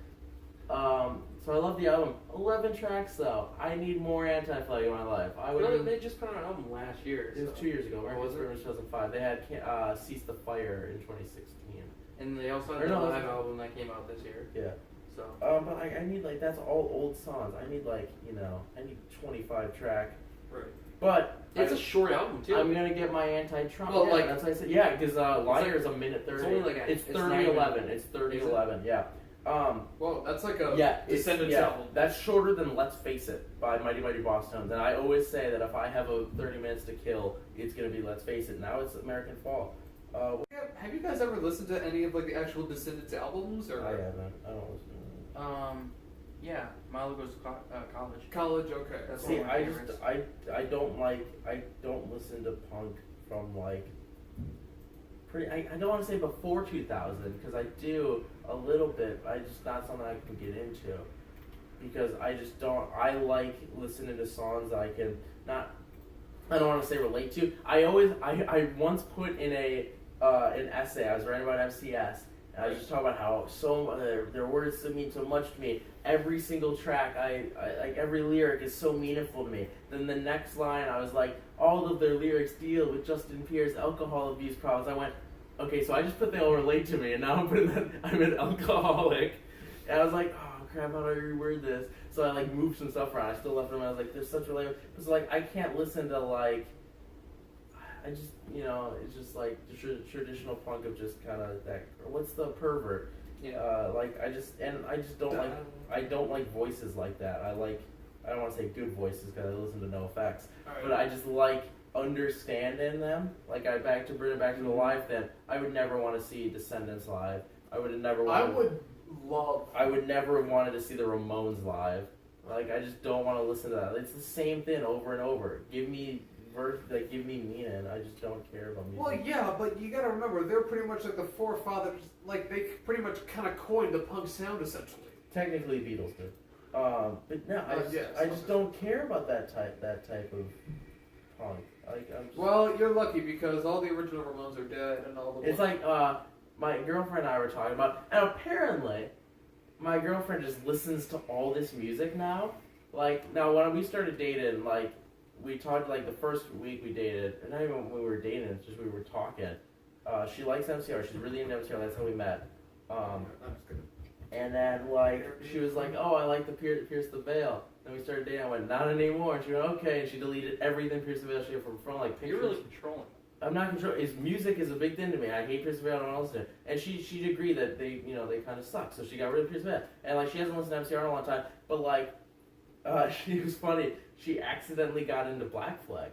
So I love the album. 11 tracks though. I need more Anti-Flag in my life. I would. Really, they just put out an album last year. It was so. 2 years ago. Oh, was it? It was 2005. They had Cease the Fire in 2016. And they also Or had no, a that's- live album that came out this year. Yeah. So But I need like that's all old songs. I need like I need 25 track. Right. But it's a short album too. I'm gonna get my anti-Trump. Well, yeah, like- that's what I said. Yeah, because Liar is a minute 30. only like it's it's 30:11. It's 30:11. Yeah. Well, that's like a Yeah, it's, Descendants yeah, album. that's shorter than Let's Face It by Mighty Mighty Boss Tones. And I always say that if I have a 30 minutes to kill, it's gonna be Let's Face It. Now it's American Fall. Have you guys ever listened to any of like the actual Descendants albums or I haven't. I don't listen to them. Yeah, Milo goes to college. college? Okay. That's See, one of my I favorites. just I don't listen to punk from like I don't want to say before 2000 because I do a little bit. I just not something I can get into because I just don't. I like listening to songs I can not. I don't want to say relate to. I once put in an essay I was writing about MCS. And I was just talking about how their words mean so much to me. Every single track, I like every lyric is so meaningful to me. Then the next line, I was like, all of their lyrics deal with Justin Pierre's alcohol abuse problems. I went, okay, so I just put they all relate to me, and now I'm putting that I'm an alcoholic. And I was like, oh crap, how do I reword this? So I like moved some stuff around. I still left them. I was like, there's such a because like I can't listen to like. I just, it's just like the traditional punk of just kind of that. What's the pervert? Yeah. I just don't like voices like that. I don't want to say good voices because I listen to NoFX, but I just like understanding them. Like to bring it back to the live thing. I would never want to see Descendants live. I would never. I would love. I would never have wanted to see the Ramones live. Like I just don't want to listen to that. It's the same thing over and over. Give me give me meaning. I just don't care about music. Well, yeah, but you gotta remember they're pretty much like the forefathers. Like they pretty much kind of coined the punk sound essentially. Technically, Beatles did. But no, Yes, I just don't care about that type of punk. Like I'm just, Well, you're lucky because all the original Ramones are dead and all the. it's like my girlfriend and I were talking about, and apparently, my girlfriend just listens to all this music now. Like now, when we started dating, like. We talked like the first week we dated, and not even when we were dating, it's just we were talking. She likes MCR, she's really into MCR, that's how we met. And then like she was like, oh, I like the Pierce the Veil. Then we started dating, I went, not anymore, and she went, okay, and she deleted everything Pierce the Veil she had from like pictures. You're really controlling. I'm not controlling. His music is a big thing to me. I hate Pierce the Veil, I don't listen to it. And she'd agree that they kind of suck, so she got rid of Pierce the Veil. And like she hasn't listened to MCR in a long time, but like she was funny. She accidentally got into Black Flag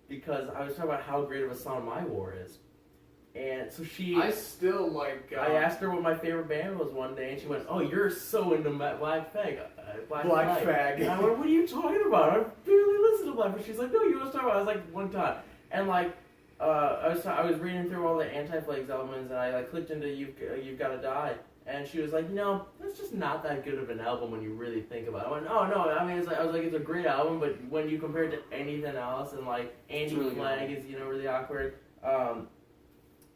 because I was talking about how great of a song My War is. And so I still like. I asked her what my favorite band was one day, and she went, "Oh, you're so into Black Flag." Black Flag. And I went, "What are you talking about? I barely listen to Black Flag." She's like, "No, you was talking about." I was like, "One time," and like, I was reading through all the Anti-Flags elements, and I like clicked into You've Gotta Die. And she was like, no, that's just not that good of an album when you really think about it. I went, oh, no, I mean, I was like, it's a great album, but when you compare it to anything else, and like, Anti-Flag is, really awkward.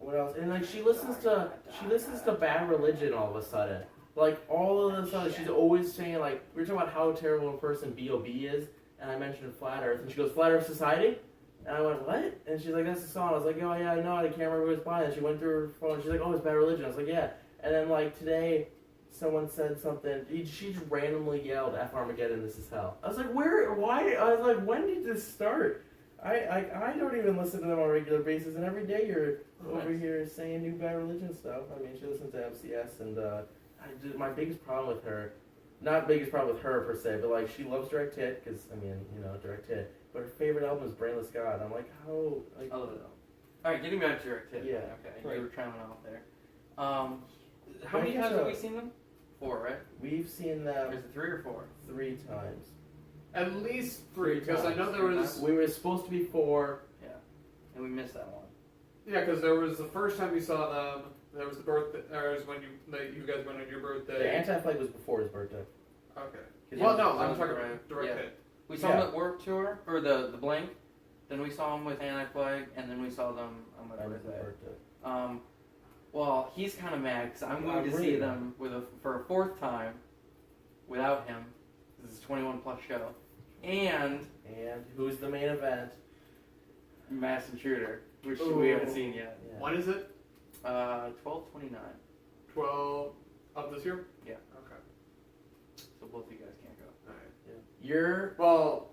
what else? And like she listens to Bad Religion all of a sudden. Like all of a sudden, she's always saying like we were talking about how terrible a person B.O.B. is, and I mentioned Flat Earth, and she goes Flat Earth Society, and I went what? And she's like that's the song. I was like oh yeah I know I can't remember who it's by. And she went through her phone. And she's like oh it's Bad Religion. I was like yeah. And then like today, someone said something. She just randomly yelled F Armageddon this is hell. I was like where? Why? I was like when did this start? I don't even listen to them on a regular basis, and every day you're over here saying new Bad Religion stuff. I mean, she listens to MCS, and my biggest problem with her, not biggest problem with her per se, but like she loves Direct Hit, because, I mean, you know, Direct Hit, but her favorite album is Brainless God. I'm like, how? Like, I love it though. Alright, getting back to Direct Hit. Yeah. Okay, Right. you were trying one out there. How many times have we seen them? 4, right? We've seen Or them is it 3 or 4? 3 times. At least 3, because I know there was. We were supposed to be 4. Yeah. And we missed that one. Yeah, because there was the first time you saw them. There was the birthday, or it was when you guys went on your birthday. The Anti-Flag was before his birthday. Okay. 'Cause Well, he no, was- I'm talking right. about Direct Yeah. Hit. We saw them at Warped Tour, or the Blank. Then we saw them with Anti-Flag, and then we saw them on my That was his birthday. birthday. Well, he's kind of mad because I'm going to really see mad. them for a 4th time without him. This is a 21 plus show, and And who's the main event? Mass Intruder, which Ooh. we haven't seen yet. Yeah. When is it? 12/29. 12 of this year? Yeah. Okay. So both of you guys can't go. Alright. Your Well,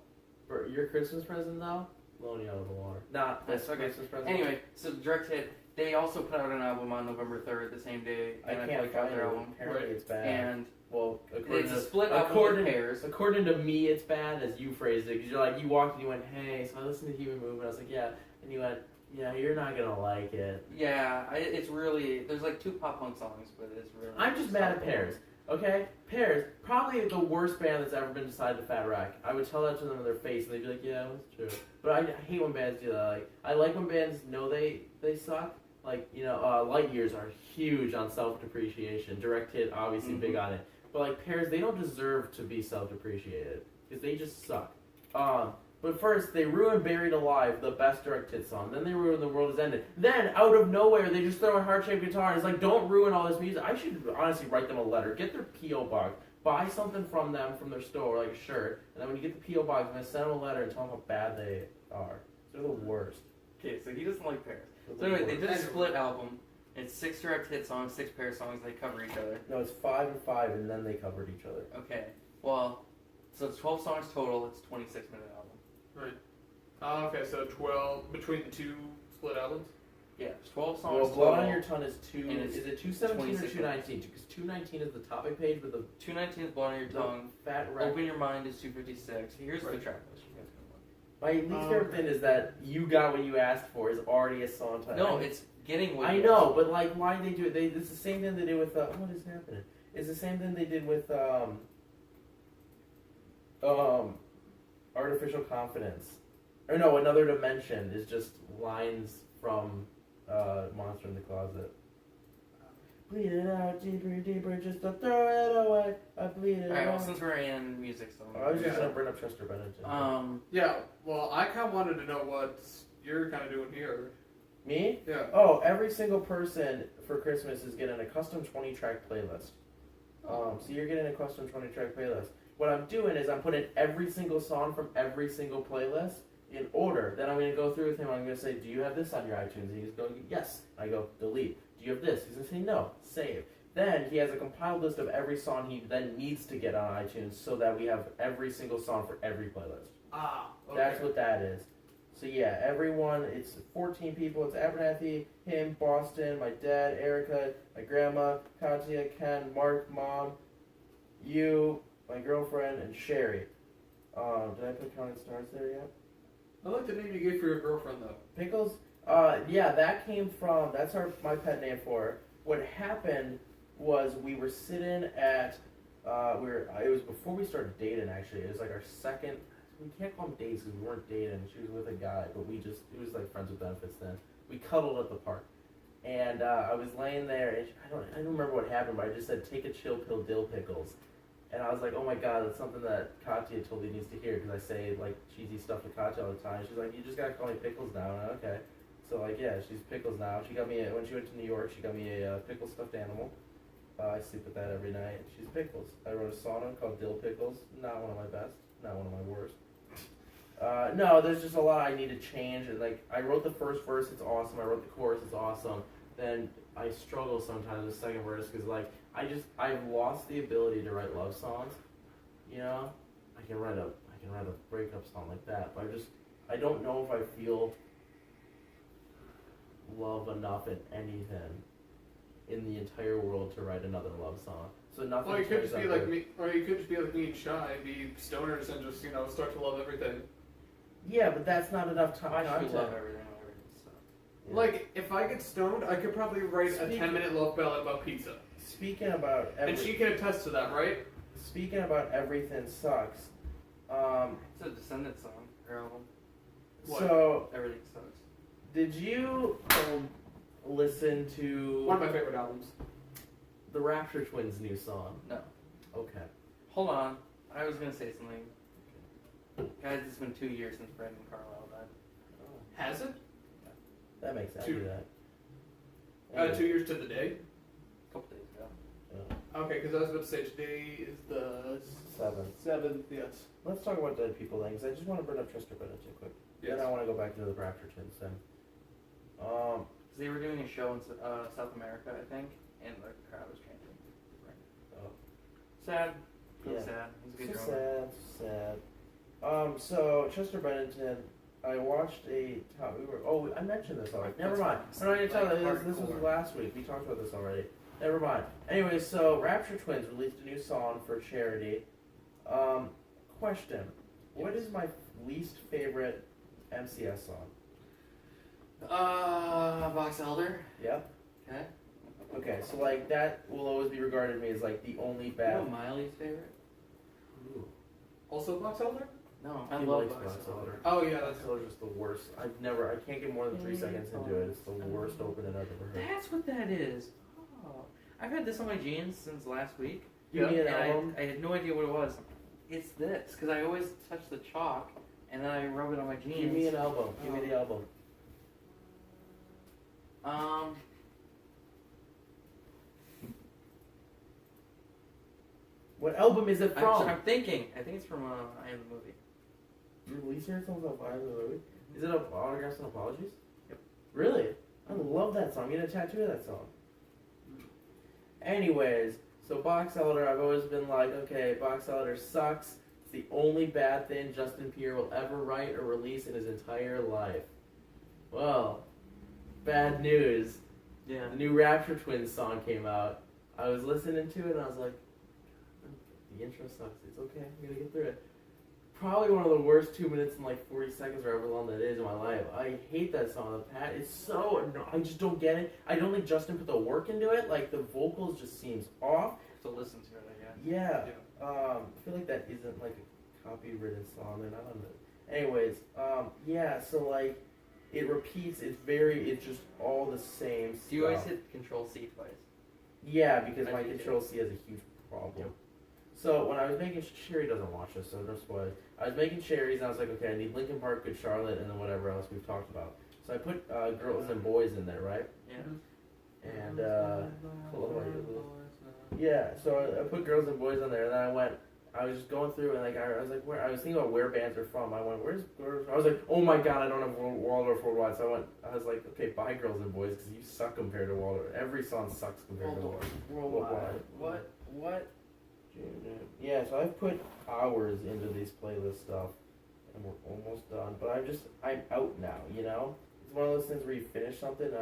Christmas present though? Blowing you out of the water. Not this That's okay. Christmas present. Anyway, so Direct Hit, they also put out an album on November 3rd, the same day. I and can't got find their it. album. Apparently it's bad. And well, it's a split album with pairs. according to me, it's bad as you phrased it. Because you're like, you walked and you went, hey, so I listened to Human Movement. I was like, yeah. And you went, yeah, you're not going to like it. Yeah, it's really, there's like 2 pop punk songs, but it's really. I'm just mad at Pears. Okay? Pears, probably the worst band that's ever been decided to Fat Wreck. I would tell that to them in their face and they'd be like, yeah, that's true. But I hate when bands do that. Like, I like when bands know they suck. Like, you know, Light Years are huge on self-depreciation. Direct Hit, obviously, big on it. But, like, Pears, they don't deserve to be self-depreciated. Because they just suck. But first, they ruined Buried Alive, the best Direct Hit song. Then they ruined The World Has Ended. Then, out of nowhere, they just throw a heart-shaped guitar. And it's like, don't ruin all this music. I should honestly write them a letter. Get their P.O. box. Buy something from them, from their store, like a shirt. And then when you get the P.O. box, I'm going to send them a letter and tell them how bad they are. They're the worst. Okay, so he doesn't like Pears. So anyway, they did a split album. It's 6 Direct Hit songs, 6 Pear songs. They cover each other. No, it's 5 and 5, and then they covered each other. Okay, well, so it's 12 songs total. It's a 26-minute album. right. Okay, so 12 between the 2 split albums? Yeah, it's 12 songs Well, total. Blood on Your Tongue is 2. And it's Is it 217 or 26 219? Because 219 is the topic page, but the 219 is Blood on Your Tongue. Fat Wreck. Open Your Mind is 256. Here's the Right. track list. You guys can look. My least favorite thing is that You Got What You Asked For is already a song title. No, it's Getting What I You know, Asked but like, why do they do it? It's the same thing they did with what is happening? It's the same thing they did with Artificial Confidence. Or no, Another Dimension is just lines from Monster in the Closet. Bleed it out deeper, deeper, just to throw it away. I bleed it Alright, well, out. since we're in music stuff. I was just gonna bring up Chester Bennington. Yeah, well, I kind of wanted to know what you're kind of doing here. Me? Yeah. Oh, every single person for Christmas is getting a custom 20-track playlist. So you're getting a custom 20-track playlist. What I'm doing is I'm putting every single song from every single playlist in order. Then I'm going to go through with him. I'm going to say, do you have this on your iTunes? And he's going, yes. I go, delete. Do you have this? He's going to say, no. Save. Then he has a compiled list of every song he then needs to get on iTunes so that we have every single song for every playlist. Okay. That's what that is. So yeah, everyone, it's 14 people. It's Abernathy, him, Boston, my dad, Erica, my grandma, Katya, Ken, Mark, Mom, you, my girlfriend, and Sherry. Did I put Counting Stars there yet? I like the name you gave for your girlfriend, though. Pickles? Yeah, that came from, that's my pet name for her. What happened was we were sitting at, it was before we started dating actually. It was like our second, we can't call them dates because we weren't dating. She was with a guy, but it was like friends with benefits then. We cuddled at the park. And I was laying there, and I don't remember what happened, but I just said, take a chill pill, dill pickles. And I was like, oh my god, that's something that Katya totally needs to hear, because I say like cheesy stuff to Katya all the time. She's like, you just gotta call me Pickles now. And I'm like, okay. So like, yeah, she's Pickles now. She got me when she went to New York. She got me a pickle stuffed animal. I sleep with that every night. She's Pickles. I wrote a song called Dill Pickles. Not one of my best. Not one of my worst. No, there's just a lot I need to change. And like, I wrote the first verse. It's awesome. I wrote the chorus. It's awesome. Then I struggle sometimes with the second verse because like I've lost the ability to write love songs. You know, I can write a breakup song like that, but I don't know if I feel love enough in anything in the entire world to write another love song. So nothing. Well, you could just be like me, or you could just be like me and Shy, be stoners and just start to love everything. Yeah, but that's not enough time. I should love everything. Yeah. Like, if I get stoned, I could probably write a 10-minute love ballad about pizza. Speaking about and she can attest to that, right? Speaking about everything sucks. It's a Descendant song, her album. What? So Everything sucks. did you listen to One of my favorite albums. the Rapture Twins' new song? No. Okay. Hold on. I was gonna say something. Guys, it's been 2 years since Brandon Carlisle died. Oh, Has it? that makes sense. Two- that. 2 years to the day? A couple days ago. Okay, because I was about to say today is the 7th. 7th, yes. Let's talk about dead people then, because I just want to bring up Chester Bennett too quick. Yes. Then I want to go back to the Rapture Twins then. Because they were doing a show in South America, I think, and the crowd was chanting. Oh. Sad. Really Yeah. sad. He's a good So drummer. sad. So Chester Bennington, I watched I mentioned this already. Never mind. I'm not gonna tell you this was last week. We talked about this already. Never mind. Anyway, so Rapture Twins released a new song for charity. Question: what is my least favorite MCS song? Box Elder. Yep. Okay. Okay, so like that will always be regarded to me as like the only You bad. know Miley's favorite? Ooh. Also Box Elder? No, I He love likes Box Box Elder. Oh, yeah, Box Elder's just the worst. I can't get more than 3 seconds into it. It's the worst opening I've ever heard. That's what that is. Oh, I've had this on my jeans since last week. Give me an and album. I had no idea what it was. It's this, because I always touch the chalk and then I rub it on my jeans. Give me an album. Give me the album. What album is it from? I'm thinking. I think it's from I Am the Movie. You released your songs on Fire in the Movie? Is it Autographs and Apologies? Yep. Really? I love that song. Get a tattoo of that song. Anyways, so Box Elder, I've always been like, okay, Box Elder sucks. It's the only bad thing Justin Pierre will ever write or release in his entire life. Well, bad news. Yeah. The new Rapture Twins song came out. I was listening to it and I was like, the intro sucks. It's okay. I'm gonna get through it. Probably one of the worst 2 minutes and like 40 seconds or however long that is in my life. I hate that song. It's so I just don't get it. I don't think Justin put the work into it. Like the vocals just seems off. To listen to it, I guess. Yeah. I feel like that isn't like a copywritten song, and I don't know. Anyways, yeah. So like, it repeats. It's just all the same stuff. Do you always hit Control-C twice? Yeah, because I my do too. Control-C has a huge problem. Yep. So when I was making Sherry doesn't watch this, so no spoilers. I was making cherries, and I was like, okay, I need Linkin Park, Good Charlotte, and then whatever else we've talked about. So I put girls and boys in there, right? Yeah. And yeah, so I put girls and boys on there, and then I was just going through, and like I was like, I was thinking about where bands are from. I went, I was like, oh my god, I don't have Waldorf Worldwide. So I was like, okay, bye girls and boys, because you suck compared to Waldorf. Every song sucks compared to Waldorf Worldwide. What? Yeah, so I've put hours into these playlist stuff, and we're almost done. But I'm out now, you know? It's one of those things where you finish something, and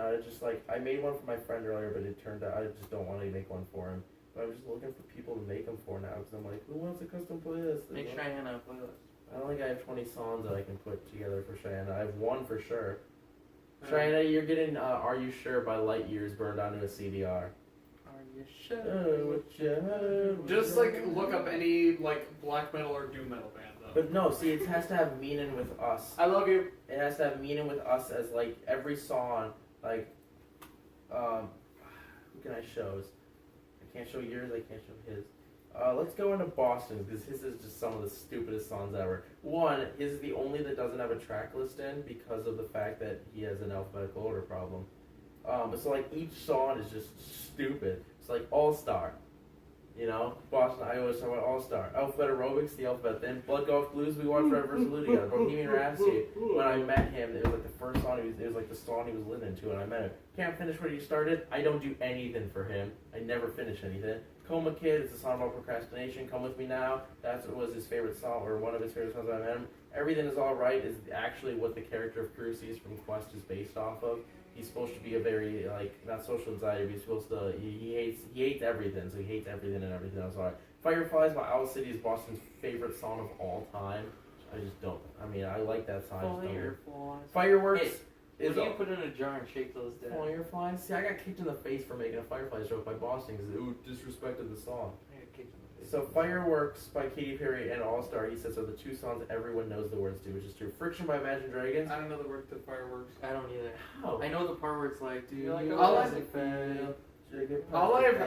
I made one for my friend earlier, but it turned out I just don't want to make one for him. But I'm just looking for people to make them for now, because I'm like, who wants a custom playlist? Make Cheyenne a playlist. I don't think I have 20 songs that I can put together for Cheyenne. I have one for sure. Cheyenne, you're getting Are You Sure by Light Years burned onto a CDR. Are you sure? Just like look up any like black metal or doom metal band though. But no, see, it has to have meaning with us. I love you. It has to have meaning with us as like every song, like, who can I show? I can't show yours, I can't show his. Let's go into Boston, because his is just some of the stupidest songs ever. One, his is the only that doesn't have a track list in because of the fact that he has an alphabetical order problem. So like each song is just stupid. It's like All Star. You know, Boston, I always talk about All Star. Alphabet Aerobics, the alphabet. Then Blood Golf Blues, we watched Red vs. Blue together. Bohemian Rhapsody. When I met him, it was like the first song, it was like the song he was listening to, and I met him. Can't finish what he started. I don't do anything for him. I never finish anything. Coma Kid, it's a song about procrastination. Come With Me Now, that's what was his favorite song, or one of his favorite songs when I met him. Everything Is Alright is actually what the character of Cruces from Quest is based off of. He's supposed to be a very, like, not social anxiety, but he's supposed to, he hates everything, so he hates everything and everything else. Alright. Fireflies by Owl City is Boston's favorite song of all time. I just don't, I mean, I like that song. Fireworks is... What do you put in a jar and shake those dead? Fireflies? See, I got kicked in the face for making a Fireflies joke by Boston because it disrespected the song. I got kicked in the face. So Fireworks by Katy Perry and All Star, he says, are the two songs everyone knows the words to, which is true. Friction by Imagine Dragons. I don't know the word to Fireworks. I don't either. How? I know the part where it's like, do you like all I-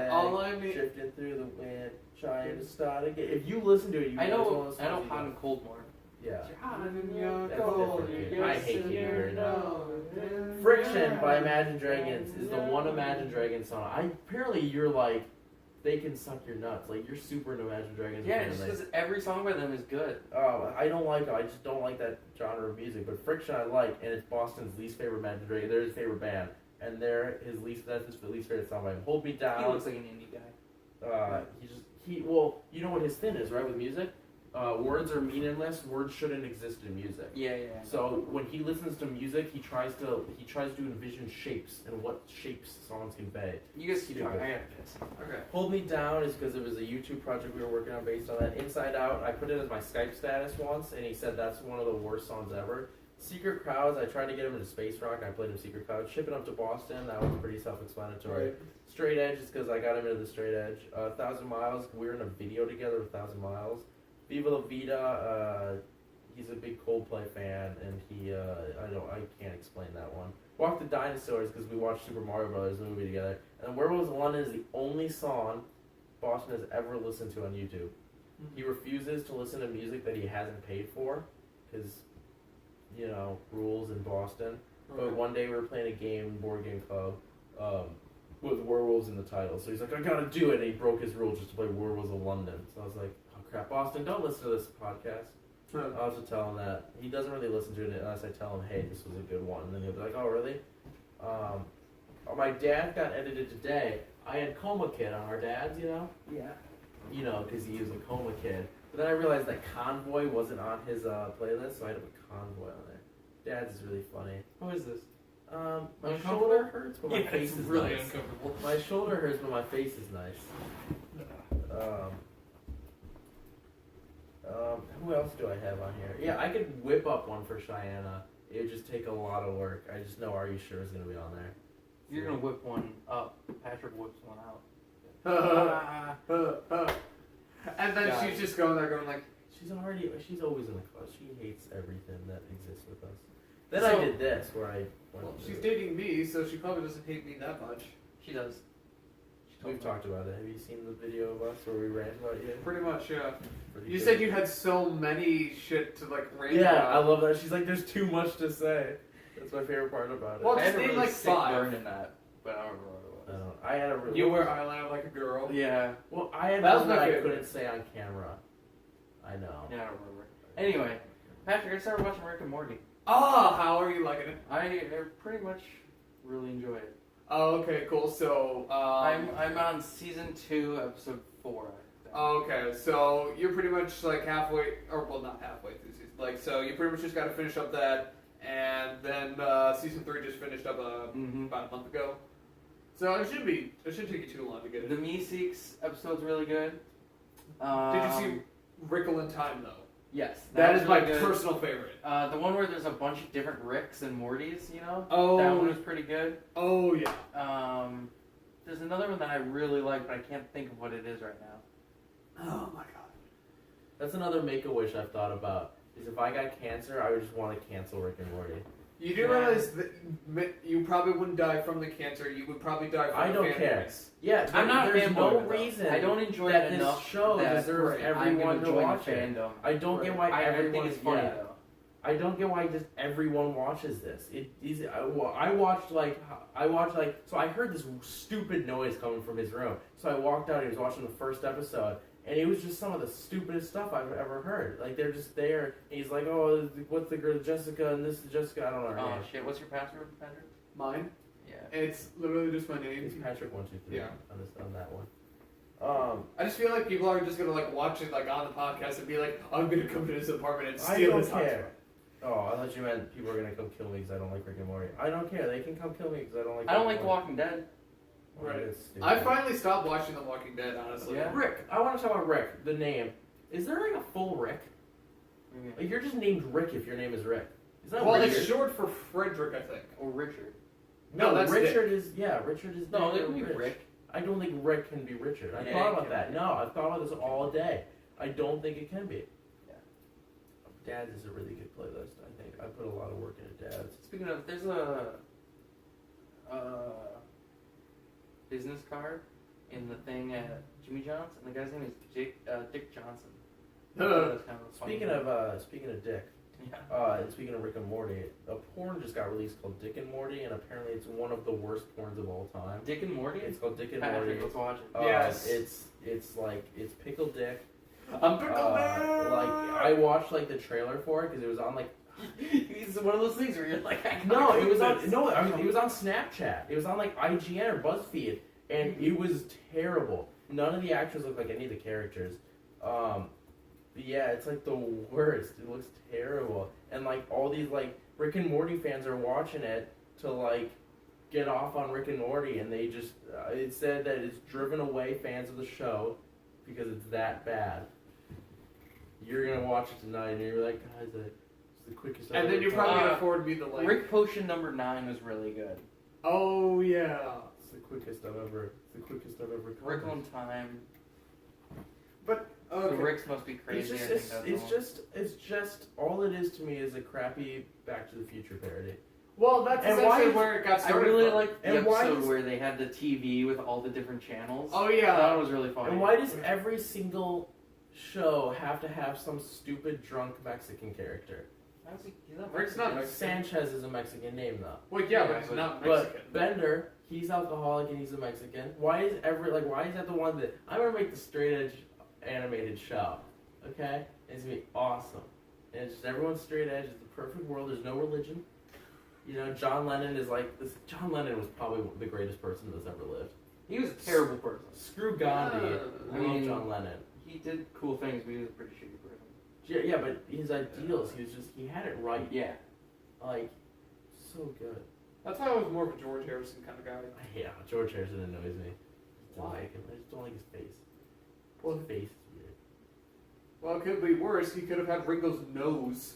all I mean, shifting through the wind, trying to start again. If you listen to it, you I know those songs you Hot and Cold more. Yeah. That's Cold, different. I hate you very Friction by Imagine Dragons is the one Imagine Dragons song. Apparently you're like, they can suck your nuts. Like, you're super into Imagine Dragons. Yeah, just because every song by them is good. I don't like it. I just don't like that genre of music. But Friction I like, and it's Boston's least favorite Imagine Dragons. They're his favorite band. And that's his least favorite song by him. Hold Me Down. He looks like an indie guy. Well, you know what his thing is, right, with music? Words are meaningless. Words shouldn't exist in music. Yeah. So when he listens to music, he tries to envision shapes and what shapes songs convey. You guys keep talking. I got this. Okay. Hold Me Down is because it was a YouTube project we were working on based on that. Inside Out, I put it as my Skype status once, and he said that's one of the worst songs ever. Secret Crowds, I tried to get him into Space Rock. I played him Secret Crowds. Shipping Up to Boston, that was pretty self-explanatory. Right. Straight Edge is because I got him into the Straight Edge. 1,000 Miles, we were in a video together with 1,000 Miles. Viva La Vida, he's a big Coldplay fan, and I can't explain that one. Walk the Dinosaurs because we watched Super Mario Brothers movie together. And Werewolves of London is the only song Boston has ever listened to on YouTube. He refuses to listen to music that he hasn't paid for because, you know, rules in Boston. But one day we were playing a game, board game club, with werewolves in the title. So he's like, I gotta do it, and he broke his rule just to play Werewolves of London. So I was like, oh crap, Boston, don't listen to this podcast. I'll have to tell him that. He doesn't really listen to it unless I tell him, hey, this was a good one. And then he'll be like, oh, really? My dad got edited today. I had Coma Kid on our dads, you know? Yeah. You know, because he was a Coma Kid. But then I realized that Convoy wasn't on his playlist, so I had to put Convoy on there. Dad's is really funny. Who is this? My shoulder hurts, but my face is really nice. uncomfortable. My shoulder hurts, but my face is nice. Who else do I have on here? Yeah, I could whip up one for Cheyenne. It would just take a lot of work. I just know Are You Sure is going to be on there. You're going to whip one up. Patrick whips one out. And then she's just going there going like, she's always in the club. She hates everything that exists with us. Then I did this where I went she's dating me, so she probably doesn't hate me that much. She does. We've talked about it. Have you seen the video of us where we rant about you? Pretty much, yeah. Pretty You good. said you had so many shit to like rant Yeah, about. I love that. She's like, there's too much to say. That's my favorite part about it. Well, I had a name really like sick 5. burn in that, but I don't remember what it was. I had a really... You wear eyeliner like a girl. Yeah. Well, I had That was one my that I favorite. couldn't say on camera. I know. Yeah, I don't remember. Anyway, Patrick, I started watching Rick and Morty. Oh, how are you liking it? I pretty much really enjoy it. Oh, okay, cool. So, I'm on season 2, episode 4. I think. okay, so you're pretty much like halfway, or well, not halfway through season. Like, so you pretty much just got to finish up that, and then season 3 just finished up about a month ago. So it shouldn't take you too long to get it. The Meeseeks episode's really good. Did you see Wrinkle in Time though? Yes. That was is really my good. personal favorite. The one where there's a bunch of different Ricks and Mortys, you know? Oh. That one was pretty good. Oh yeah. There's another one that I really like, but I can't think of what it is right now. Oh my god. That's another Make-A-Wish I've thought about. Is if I got cancer, I would just want to cancel Rick and Morty. You do realize that you probably wouldn't die from the cancer. You would probably die from I don't the care. fanboys. Yeah, I'm not a there's fanboy no of it, though. reason. I don't enjoy that it this enough show that deserves right, I'm everyone gonna to join watch the it. fandom. I don't get why I everyone. think it's funny yeah. though. I don't get why just everyone watches this. I watched so I heard this stupid noise coming from his room. So I walked out. He was watching the first episode, and it was just some of the stupidest stuff I've ever heard. Like they're just there. And he's like, "Oh, what's the girl Jessica?" And this is Jessica. I don't know her Oh name. shit! What's your password, Patrick? Mine? Yeah. It's literally just my It's name. Patrick123. Yeah. On that one. I just feel like people are just gonna like watch it like on the podcast and be like, I'm gonna come to this apartment and I steal don't this hotspot. care. Oh, I thought you meant people are gonna come kill me because I don't like Rick and Morty. I don't care. They can come kill me because I don't like. I don't Rick like and The Walking Dead. Morty. Right. That's stupid. I finally stopped watching The Walking Dead, honestly. Yeah. Rick. I want to talk about Rick. The name. Is there like a full Rick? Like you're just named Rick if your name is Rick. Is that Well, weird? it's short for Frederick, I think. Or Richard. No, that's Richard is Richard is. No, Dick it or could be Rich. Rick. I don't think Rick can be Richard. I Yeah, thought it about can that. be. No, I've thought about this all day. I don't think it can be. Yeah. Dad's is a really good playlist. I think I put a lot of work into Dad's. Speaking of, there's a business card in the thing at Jimmy John's, and the guy's name is Dick Johnson. That's kind of a funny Speaking name. of Dick. Yeah. And speaking of Rick and Morty, a porn just got released called Dick and Morty, and apparently it's one of the worst porns of all time. Dick and Morty? It's called Dick and Morty. Patrick, let's watch it. Yes. It's like it's Pickled Dick. I'm Pickle Man! Like I watched like the trailer for it because it was on like It's one of those things where you're like, I no, gotta it was click on this. no, I mean it was on Snapchat. It was on like IGN or BuzzFeed, and it was terrible. None of the actors look like any of the characters. But yeah, it's like the worst. It looks terrible, and like all these like Rick and Morty fans are watching it to like get off on Rick and Morty, and they just it said that it's driven away fans of the show because it's that bad. You're gonna watch it tonight, and you're like, guys, it's the quickest. And then you're probably gonna forward me the link. Rick Potion number 9 was really good. Oh, yeah. It's the quickest I've ever. It's the quickest I've ever. Rick covered. on Time. But, The okay. Ricks must be crazy. I think that's all. It's just all it is to me is a crappy Back to the Future parody. Well, that's And essentially why is- where it got I started really from. liked the And why episode is- where they had the TV with all the different channels. Oh, That yeah. one was really funny. And why does every single show have to have some stupid drunk Mexican character? He's not Rick's not Mexican. Sanchez is a Mexican name though. Well, yeah, Yeah, but he's but- not Mexican. But Bender, he's alcoholic and he's a Mexican. Why is that the one that I'm gonna make the straight edge animated show? Okay, it's gonna be awesome. And it's just everyone's straight edge. It's the perfect world. There's no religion. You know, John Lennon is like this. John Lennon was probably the greatest person that's ever lived. He was a terrible person. Screw Gandhi. Yeah. I love John Lennon. He did cool things, but he was a pretty shitty person. Yeah, but his ideals, he had it right. Yeah. Like, so good. That's why I was more of a George Harrison kind of guy. Yeah, George Harrison annoys me. Why? I just don't like his face. Well, His face is weird. Well, it could be worse. He could have had Ringo's nose.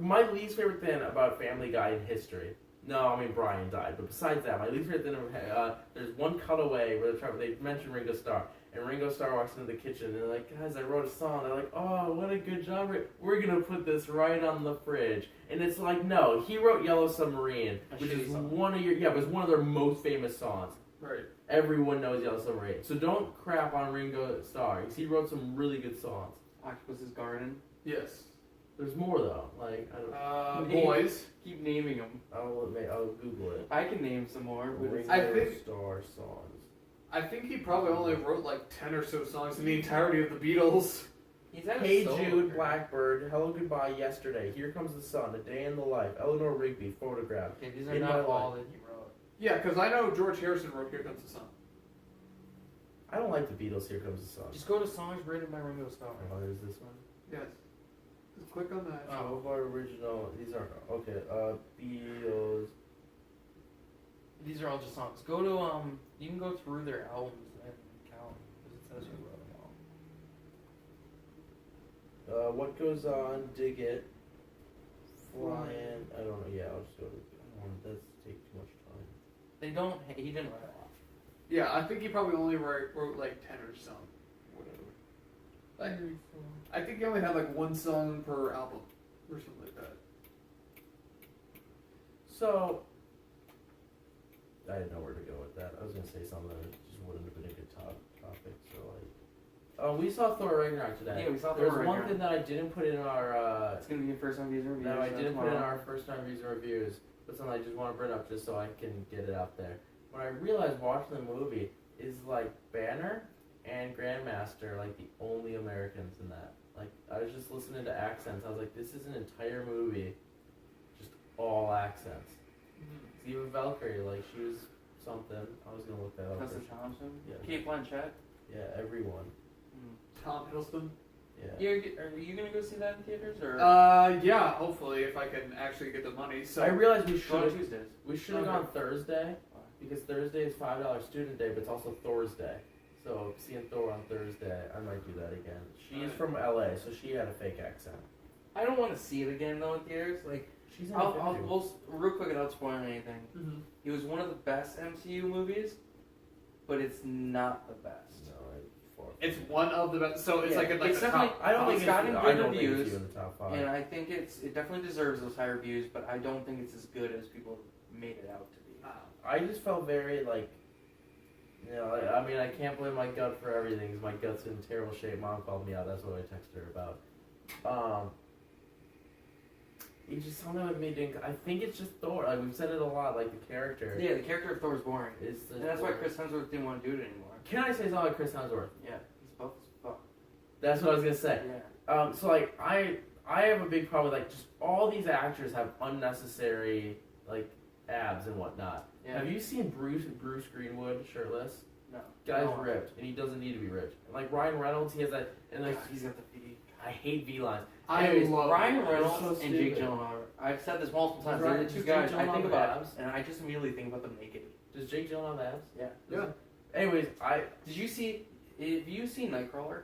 My least favorite thing about Family Guy in history. No, I mean Brian died, but besides that, my least favorite thing. There's one cutaway where they mention Ringo Starr, and Ringo Starr walks into the kitchen, and they're like, "Guys, I wrote a song." They're like, "Oh, what a good job! We're gonna put this right on the fridge." And it's like, no, he wrote Yellow Submarine, A which shitty is song. it was one of their most famous songs. Right. Everyone knows Yellow Submarine, so don't crap on Ringo Starr. 'Cause he wrote some really good songs. Octopus's Garden. Yes. There's more though. Like I don't. Boys. Keep naming them. I'll Google it. I can name some more. But Ringo I think- Starr songs. I think he probably only wrote like 10 or so songs in the entirety of the Beatles. he's had a Hey solo Jude, career. Blackbird, Hello Goodbye, Yesterday, Here Comes the Sun, A Day in the Life, Eleanor Rigby, Photograph. Okay, these are In My not all Life. that he wrote. Yeah, because I know George Harrison wrote Here Comes the Sun. I don't like the Beatles. Here Comes the Sun. Just go to songs written by Ringo Starr. Oh, there's this one. Yes. Just click on that. Some of our original. These are okay. Beatles. These are all just songs. Go to you can go through their albums and count because it says who wrote them all. What goes on? Dig it. Flying. I don't know. Yeah, I'll just go to. I don't want that to take too much time. They don't. He didn't write a lot. Yeah, I think he probably only wrote like 10 or some. Whatever. Like, I think he only had like one song per album or something like that. So, I didn't know where to go with that. I was gonna say something that just wouldn't have been a good topic. So like, we saw Thor Ragnarok today. Yeah, we saw Thor There's Ragnarok. one thing that I didn't put in our. It's gonna be your first time views and reviews. No, I so didn't put in tomorrow. our first time views and reviews, but something I just want to bring up just so I can get it out there. When I realized watching the movie is like Banner and Grandmaster like the only Americans in that. Like I was just listening to accents. I was like, this is an entire movie, just all accents. Even Valkyrie, like she was something. I was gonna look that up. Tessa Thompson. Yeah. Kate Blanchett. Yeah, everyone. Tom Hiddleston. Yeah. Are you gonna go see that in theaters or? Yeah, hopefully if I can actually get the money. So I realized we Go on should Tuesdays. have gone Thursday because Thursday is $5 student day, but it's also Thor's day. So seeing Thor on Thursday, I might do that again. She's from LA, so she had a fake accent. I don't want to see it again though in theaters. Like, She's in real quick without spoiling anything. Mhm. It was one of the best MCU movies, but it's not the best. No, It's one of the best. So it's Yeah, like in like it's the definitely- top. I don't think It's it's gotten I good don't think it's reviews, even the top 5. And I think it definitely deserves those high reviews, but I don't think it's as good as people made it out to be. I just felt very like, you know, I mean, I can't blame my gut for everything because my gut's in terrible shape. Mom called me out. That's what I texted her about. It just something with me doing. I think it's just Thor. Like we've said it a lot. Like the character. Yeah, the character of Thor is boring, Is and that's why Chris Hemsworth didn't want to do it anymore. Can I say something about Chris Hemsworth? Yeah, he's buff as fuck. That's what I was gonna say. Yeah. So like I have a big problem with like just all these actors have unnecessary like abs and whatnot. Yeah. Have you seen Bruce Greenwood shirtless? No. Guy's No. ripped and he doesn't need to be ripped. And, like Ryan Reynolds, he has that and like He's got the V. I hate V lines. I Anyways, love Ryan it. Reynolds so and Jake stupid. Gyllenhaal. I've said this multiple times. Right, They're the two just guys Jake I Gyllenhaal think have about, abs. and I just immediately think about them naked. Does Jake Gyllenhaal have abs? Yeah. Yeah. Anyways, Did you see? Have you seen Nightcrawler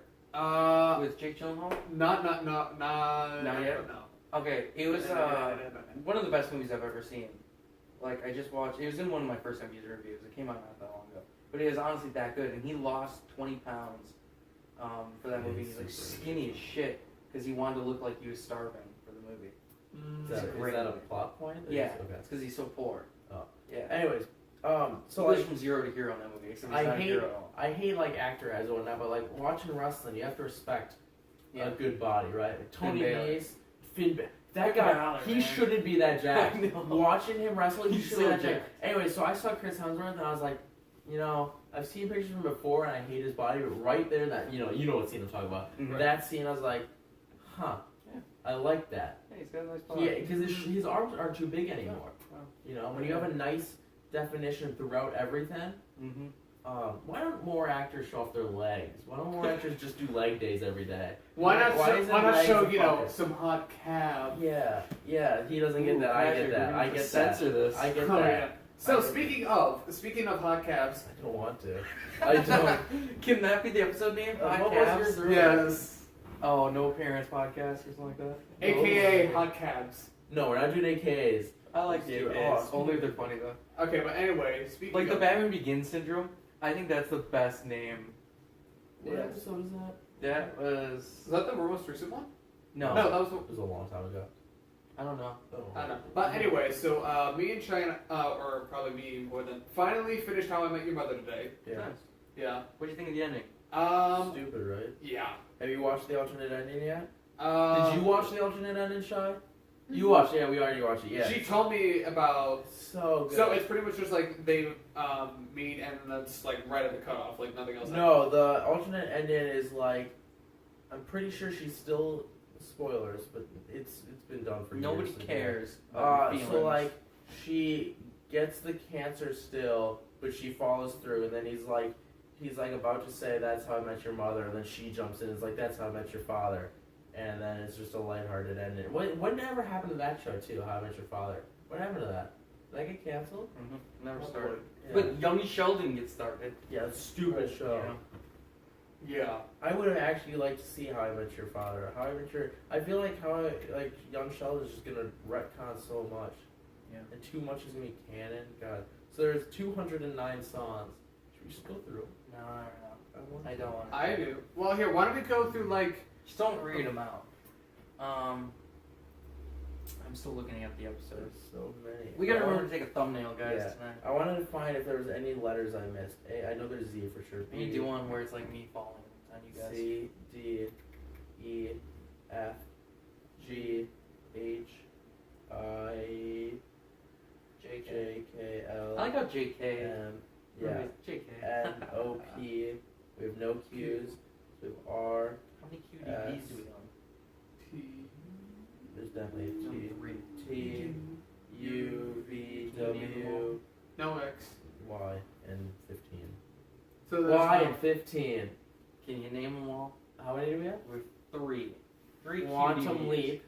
with Jake Gyllenhaal? Not yet? No. Okay, it was one of the best movies I've ever seen. Like I just watched. It was in one of my first time user reviews. It came out not that long ago, but it was honestly that good. And he lost 20 pounds for that Yeah, movie. he's He's like super skinny as shit because he wanted to look like he was starving for the movie. Is It's that, a great is that a movie. plot point? Or Yeah, just- okay. it's because he's so poor. Oh. Yeah. Anyways, So so like from zero to hero in that movie. Except he's I not a hate hero at all. I hate like actor as and whatnot, but like watching wrestling, you have to respect Yeah. a good body, right? Like, Tony Finn Balor. Mace, Finn Balor. That Finn guy, Balor, he man. shouldn't be that jacked. I know. Watching him wrestle, he He's should so be that jacked. jacked. Anyway, so I saw Chris Hemsworth and I was like, you know, I've seen pictures of him before and I hate his body, but right there, that you know what scene I'm talking about. Mhm. That scene, I was like, huh, Yeah. I like that. Yeah, he's got a nice body. Yeah, because his arms aren't too big anymore. Wow. You know, when you have a nice definition throughout everything. Mm-hmm. Why don't more actors show off their legs? Why don't more actors just do leg days every day? Why not isn't show legs a you know focus? some hot calves? Yeah, he doesn't get that. I get that. I get that. Censor this. I get Oh, that. yeah. So I get speaking of hot calves, I don't want to. I don't. Can that be the episode name? What was yours earlier? yes, Oh, no parents podcast or something like that. aka hot calves. No, we're not doing AKAs. I like the Dude, AKAs. Only if they're funny though. Okay, but anyway, speaking Like the of Batman Begins syndrome. I think that's the best name. What Yes. episode is that? That was is that the most recent one? no. No, that was. It was a long time ago. I don't know. I don't know. But anyway, so me and China, or probably me more than, finally finished How I Met Your Mother today. Yeah. Nice. Yeah. What do you think of the ending? Stupid, right? Yeah. Have you watched the alternate ending yet? Did Did you watch the alternate ending, Shy? You watched? Yeah, we already watched it. Yeah. She told me about. So good. So it's pretty much just like they meet and that's like right at the cutoff, like nothing else. No, the alternate ending is like, I'm pretty sure she's still spoilers, but it's been done for Nobody years. cares. about your So feelings. like, she gets the cancer still, but she follows through, and then he's like about to say that's how I met your mother, and then she jumps in and is like that's how I met your father, and then it's just a lighthearted ending. What ever happened to that show too? How I Met Your Father. What happened to that? Did that get canceled? Never Oh, started. Yeah. But Young Sheldon gets started. Yeah, it's a stupid show. You know? Yeah. I would have actually liked to see How I Met Your Father. How I Met Your... I feel like Young Sheldon is just gonna retcon so much. Yeah. And too much is gonna be canon. God. So there's 209 songs. Should we just go through? No, I I don't want to. I do. Well, here, why don't we go through like. Just don't read them out. I'm still looking at the There's episodes. so many. We gotta I remember wanted- to take a thumbnail, guys, Yeah. tonight. I wanted to find if there was any letters I missed. A, I know there's Z for sure. We need to do one where it's like me falling on you guys. C, D, E, F, G, H, I, JK. J, K, L, I like how JK. M, yeah, JK. N, O, P. We have no Q's. We have R. How many QDPs do we own? T. There's definitely a T. Three. T, U, V, W, No X. Y, and 15. So there's Y no- and 15. Can you name them all? How many do we have? We're three. Three Quantum QDPs. Leap.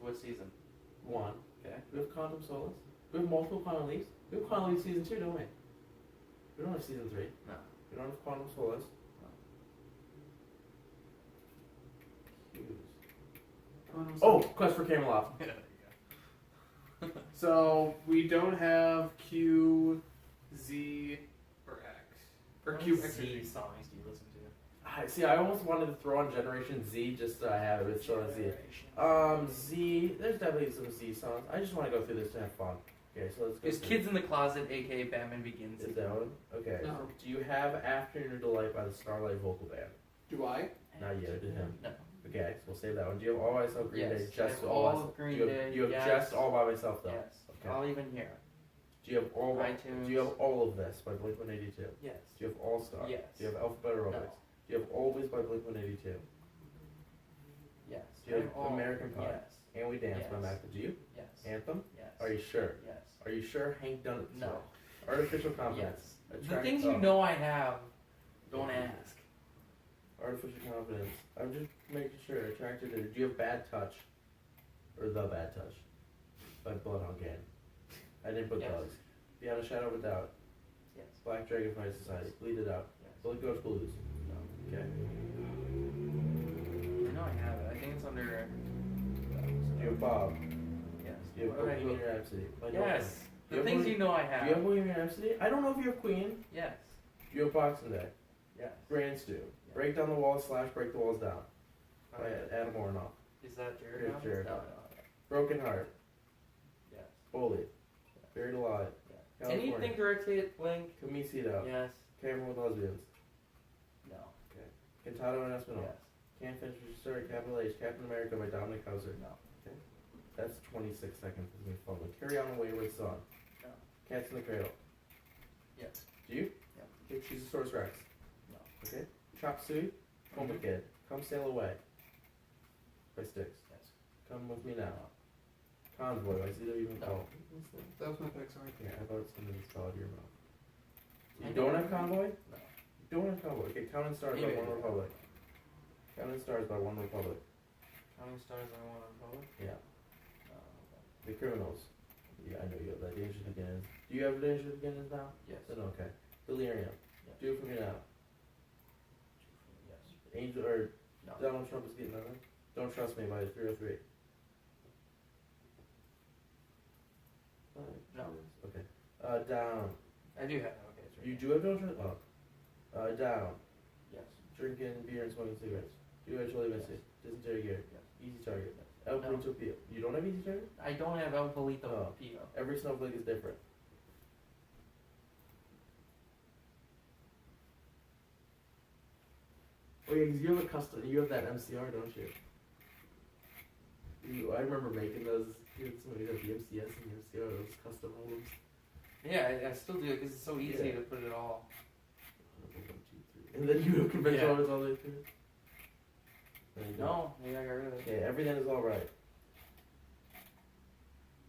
What season? 1. Okay. We have Quantum Solace. We have multiple Quantum Leaps. We have Quantum Leap Season 2, don't we? We don't have Season 3. No. We don't have Quantum Solace. Q's. Oh, Quest for Camelot. So we don't have Q, Z, or X. Or Q, X, or Z Z. songs do you listen to? See, I almost wanted to throw on Generation Z just so I have it with still Z. Z. There's definitely some Z songs. I just want to go through this to have fun. Okay, so let's go. Is through. Kids in the Closet, aka Batman Begins? Is that one? Okay. No. Do you have Afternoon Delight by the Starlight Vocal Band? Do I? Not yet. Did him? No. Okay, so we'll save that one. Do you have All by Myself, Green Yes. Day, I just have All by all Myself? Green you have, Day, You have yes. just All by Myself though. Yes. Okay. I'll even hear. Do you have all? iTunes. Do you have All of This by Blink 182? Yes. Do you have All Star? Yes. Do you have Alphabet Aerobics? No. Do you have Always by Blink 182? Yes. Do you have I all- American Pie? Yes. And We Dance by Yes. Mac. Do you? Yes. Anthem? Yes. Are you sure? Yes. Are you sure Hank done it? No. Artificial Confidence. Yes. The Attract- things oh. you know I have, don't ask. Artificial Confidence. I'm just making sure. Attracted to. Do you have Bad Touch? Or The Bad Touch? By Bloodhound Gang. I didn't put Yes. Bugs. Beyond a Shadow of a Doubt. Yes. Black Dragonfly Society. Bleed It Out. Yes. Billy Goat Blues. No. Okay. I know I have it. I think it's under. Do you have Bob? Yes. Do you have What did I Bohemian put? Rhapsody? By Yes. Do The you have things Bohe- you know I Do have. you have Bohemian Rhapsody? I don't know if you have Queen. Yes. Do you have Boxing Day? Yes. Brain Stew. Break Down the Walls / Break the Walls Down. By Adam Warnock. Is that Jared? Here's now? Jared. No. Broken Heart. Yes. Bully. Buried Alive. Yes. California. Anything directed Link? Comicido. Yes. Camera with Lesbians. No. Cantado and Espinal. Yes. Can't Finish Your Story. Capital H. Captain America by Dominic Hauser. No. That's 26 seconds. It's gonna be fun. But Carry On the Wayward Son. No. Cats in the Cradle. Yes. Do you? Yeah. Okay, Choose Rex. No. Okay. Chop Suey. Coma Kid. Come Sail Away. By Styx. Yes. Come With Me Now. Convoy by CW McCall. That was my pick, sorry. Yeah, I thought it was something that's out of your mouth. I You don't know. have Convoy? No. You don't have Convoy. Okay, Counting Stars by Maybe. One Republic. Counting Stars by One Republic. Counting Stars I want to follow? Yeah. No. The Criminals. Yeah, I know you have that. Dangerous Beginnings. Do you have Dangerous Beginnings now? Yes. Then okay. Delirium. Yes. Do It For Me Now. Yes. Angel or No. Donald Trump is getting nothing. Don't Trust Me by 303. No. Okay. Down. I do have it. Okay. It's right You here. do have Don't Trust. Oh. Down. Yes. Drinking beer and smoking cigarettes. Do you actually miss it? Dysentery gear. Yes. Easy Target. El No. Punto Pio. You don't have Easy Target? I don't have El Polito Oh. Pio. Every snowflake is different. Oh yeah, 'cause you have a custom. You have that MCR, don't you? I remember making those. You had somebody that the MCS and the MCR, those custom albums. Yeah, I still do it because it's so easy Yeah. to put it all. 1, 2, 3. And then you have conventional Yeah. albums all the way through. There you go. No, maybe I got rid of it. Okay, everything is alright.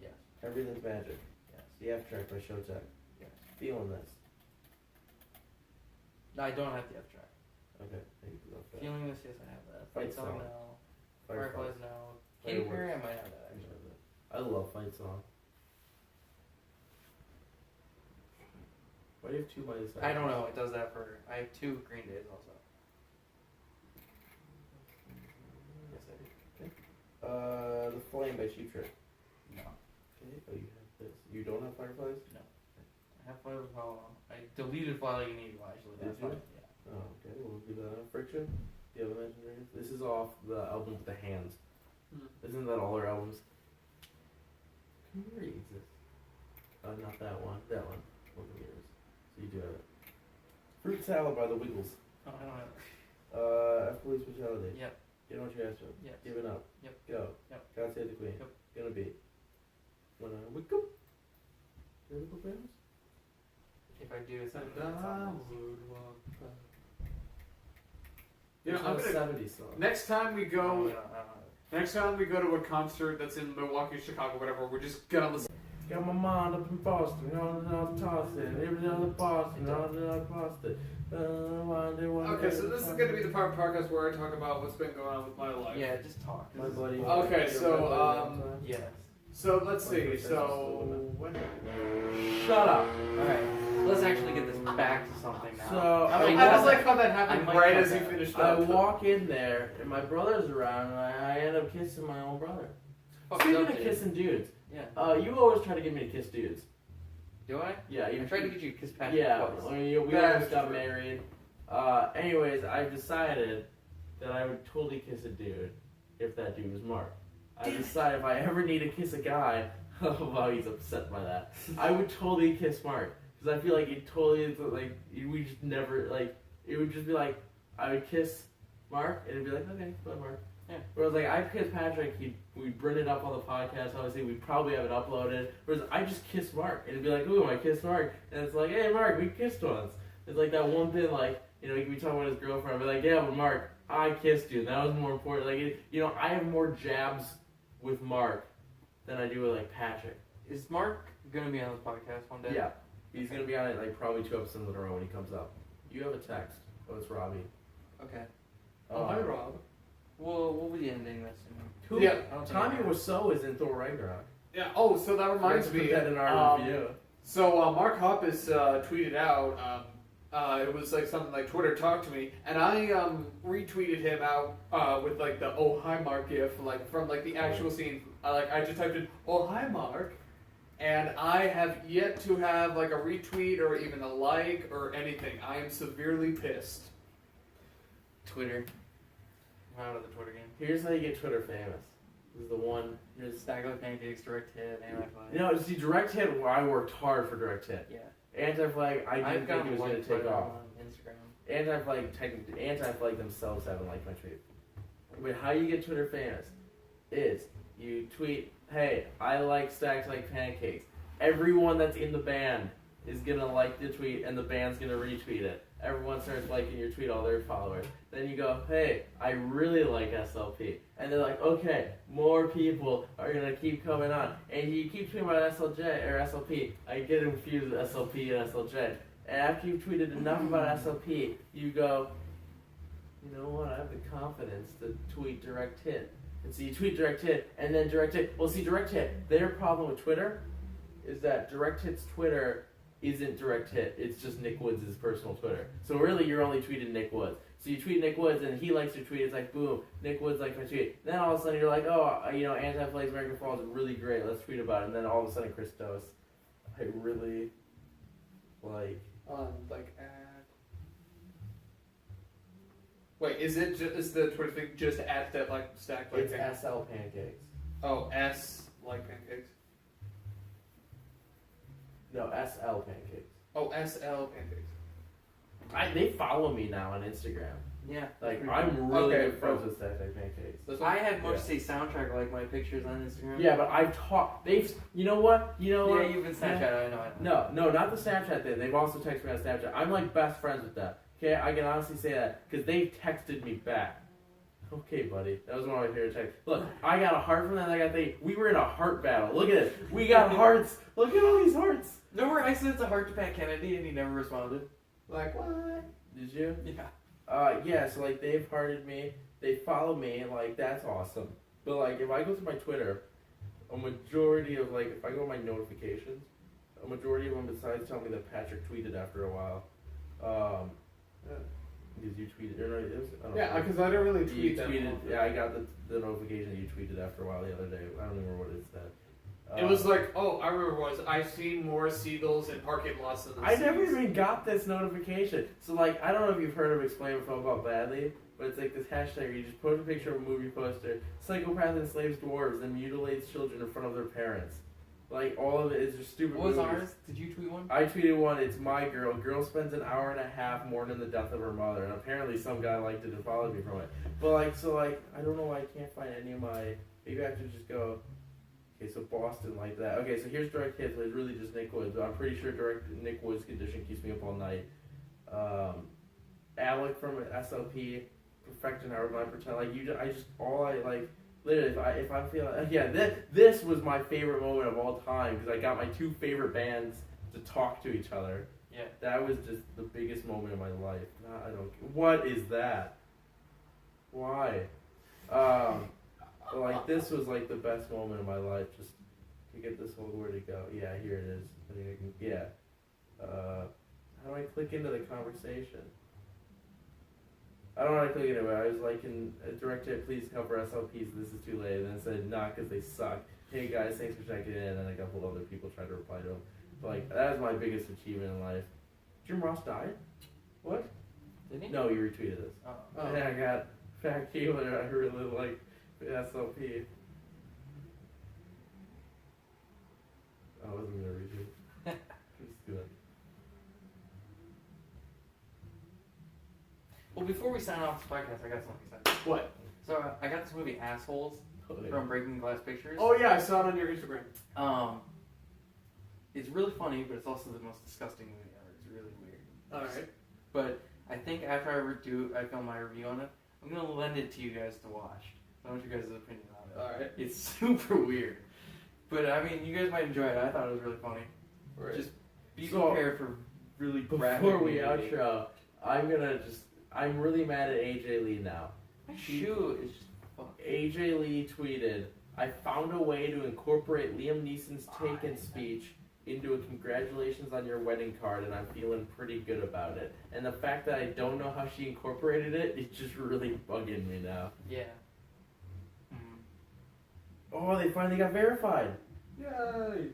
Yes. Everything's magic. Yes. The F track by Showtech. Yes. Feeling this. No, I don't have the F track. Okay, thank you. Love that. Feeling this, yes, I have that. Fight Fight song, song. no. Fireflies. Fireflies, no. Katy Fireworks. Perry, I might have that actually. I love Fight Song. Why do you have two Miley Cyrus? I don't know. It does that for. I have 2 Green Days also. Yes, I do. The Flame by Cheap Trick. No. Okay. Oh, you have this. You don't have Fireflies? I have Fly with Power. I deleted Fly Like an Eagle actually. Did That's you? fine. Yeah. Oh, okay. We'll do that. Friction. Do you have Imagine Dragons? This is off the album with the hands. Isn't that all our albums? Where exists? Oh, not that one. That one. One of yours. So you do have it. Fruit salad by the Wiggles. Oh, I don't have it. Police brutality. Yep. Get on what you asked for. Yes. Give it up. Yep. Go. Yep. God save the queen. Yep. Gonna be. When I wake up. Lyrical bands? If I do And something, I it's would walk back. You You know, I'm a gonna, 70s song. next time we I go, don't have it. next time we go to a concert that's in Milwaukee, Chicago, whatever, we're just gonna listen. Got my mind up in Boston, on and off tossing, every other Boston, on and off Boston. Okay, so this is gonna be the part of the podcast where I talk about what's been going on with my life. Yeah, just talk. My buddy. Okay, so, Yes. So let's see. So when? Shut up. Alright, let's actually get this back to something now. So, I I might just cut like that. how that I happened might right cut as you that. finished I up. walk in there, and my brother's around, and I end up kissing my own brother. Fucked Speaking up, of dude. kissing dudes, Yeah. you always try to get me to kiss dudes. Do I? Yeah, I you tried to get you to kiss Patrick Yeah, twice. I mean, we That almost is got true. married. Anyways, I decided that I would totally kiss a dude if that dude was Mark. I decided if I ever need to kiss a guy, oh wow, he's upset by that. I would totally kiss Mark because I feel like it totally like we just never like it would just be like I would kiss Mark and it'd be like okay, bye Mark. Yeah. Whereas like I kiss Patrick, we'd bring it up on the podcast. Obviously, we'd probably have it uploaded. Whereas I just kiss Mark and it'd be like, ooh, I kissed Mark, and it's like, hey Mark, we kissed once. It's like that one thing like. You know, he could be talking about his girlfriend, but like, yeah, but Mark, I kissed you. That was more important. Like, I have more jabs with Mark than I do with like Patrick. Is Mark gonna be on this podcast one day? Yeah, he's gonna be on it like probably 2 episodes in a row when he comes up. You have a text. Oh, it's Robbie. Okay. Oh, hi Rob. We'll be ending this soon. Who? Yeah. I don't think Tommy I- Wiseau is in Thor Ragnarok. Yeah. Oh, so that reminds Let's put me. that in our review. So Mark Hoppus tweeted out. It was like something like Twitter talked to me, and I retweeted him out with like the "Oh hi Mark" gif, like from like the actual scene. I just typed in "Oh hi Mark," and I have yet to have like a retweet or even a like or anything. I am severely pissed. Twitter. I'm out of the Twitter game. Here's how you get Twitter famous. This is the one. Here's Stack Like Pancakes, Direct Hit, Anti-Flag. You know, see, Direct Hit. I worked hard for Direct Hit. Yeah. Anti-Flag, I I've didn't think it was gotten going one to take Twitter off. on Instagram. Anti-Flag themselves haven't liked my tweet. But how you get Twitter famous is you tweet, hey, I like Stacks Like Pancakes. Everyone that's in the band is going to like the tweet and the band's going to retweet it. Everyone starts liking your tweet, all their followers. Then you go, hey, I really like SLP. And they're like, okay, more people are going to keep coming on. And you keep tweeting about SLJ or SLP. I get confused with SLP and SLJ. And after you've tweeted enough about SLP, you go, you know what, I have the confidence to tweet Direct Hit. And so you tweet Direct Hit, and then Direct Hit. Well, see, Direct Hit, their problem with Twitter is that Direct Hit's Twitter isn't Direct Hit. It's just Nick Woods' personal Twitter. So really, you're only tweeting Nick Woods. So you tweet Nick Woods, and he likes your tweet. It's like, boom, Nick Woods likes my tweet. Then all of a sudden, you're like, oh, Anti-Flag's American Falls is really great. Let's tweet about it. And then all of a sudden, Christos, I really like... Wait, is the Twitter thing just at that like Stack Like It's Pancakes? SL Pancakes. Oh, S like pancakes. No, SL Pancakes. Oh, SL pancakes. They follow me now on Instagram. Yeah. Like, I'm really Okay, good friends with Stack Like Pancakes. This one? I had much to say soundtrack like my pictures on Instagram. Yeah, but I've talked. You know what? Yeah, you've been Snapchat. I know. No, not the Snapchat thing. They've also texted me on Snapchat. I'm like best friends with them. Okay, I can honestly say that because they texted me back. Okay, buddy, that was one of my favorite texts. Look, I got a heart from that. We were in a heart battle. Look at it. We got hearts. Look at all these hearts. Remember I sent a heart to Pat Kennedy and he never responded? Like what? Did you? Yeah. Yeah. So like they've hearted me. They follow me. And like that's awesome. But like if I go to my Twitter, a majority of like if I go to my notifications, a majority of them besides telling me that Patrick tweeted after a while. Because you tweeted, or no, it was, I don't know. Because I don't really You tweet them. tweeted, yeah, I got the notification that you tweeted after a while the other day. I don't remember what it said. It was like, oh, I remember what it was. I've seen more seagulls in parking lots than the I never seas. even got this notification. So like, I don't know if you've heard of Explain What Felt About Badly, but it's like this hashtag where you just post a picture of a movie poster. Psychopath enslaves dwarves and mutilates children in front of their parents. Like, all of it is just stupid What was movies. ours? Did you tweet one? I tweeted one, it's my girl. Girl spends an hour and a half mourning the death of her mother. And apparently some guy liked it and followed me from it. But, like, so, like, I don't know why I can't find any of my... Maybe I have to just go... Okay, so Boston like that. Okay, so here's Direct Hits, but it's really just Nick Woods. But I'm pretty sure Direct Nick Woods' condition keeps me up all night. Alec from SLP, Perfect an Hour of Mind Pretend. Like, literally, if I feel... Yeah, this was my favorite moment of all time, because I got my two favorite bands to talk to each other. Yeah. That was just the biggest moment of my life. I don't... What is that? Why? Like, this was, like, the best moment of my life, just to get this whole where to go. Yeah, here it is. I think I can... Yeah. How do I click into the conversation? I don't know how to click into it. I was like, in direct hit, please cover SLPs, this is too late. And then it said, not because they suck. Hey guys, thanks for checking in. And then like a couple other people tried to reply to him. But like, that was my biggest achievement in life. Jim Ross died? What? Did he? No, you retweeted this. Oh. And then I got Fat Keeler, I really like SLP. I wasn't gonna retweet. Just do it. Well, before we sign off this podcast, I got something to say. What? So I got this movie Assholes from Breaking Glass Pictures. Oh yeah, I saw it on your Instagram. It's really funny, but it's also the most disgusting movie ever. It's really weird. Alright. But I think after I film my review on it, I'm gonna lend it to you guys to watch. I want your guys' opinion on it. Alright. It's super weird. But I mean, you guys might enjoy it. I thought it was really funny. Right. Just be So, prepared for really graphic before we nudity. outro, I'm really mad at AJ Lee now. My shoe is just fucked. AJ Lee tweeted, I found a way to incorporate Liam Neeson's Taken speech into a congratulations on your wedding card, and I'm feeling pretty good about it. And the fact that I don't know how she incorporated it, it's just really bugging me now. Yeah. Oh, they finally got verified. Yay!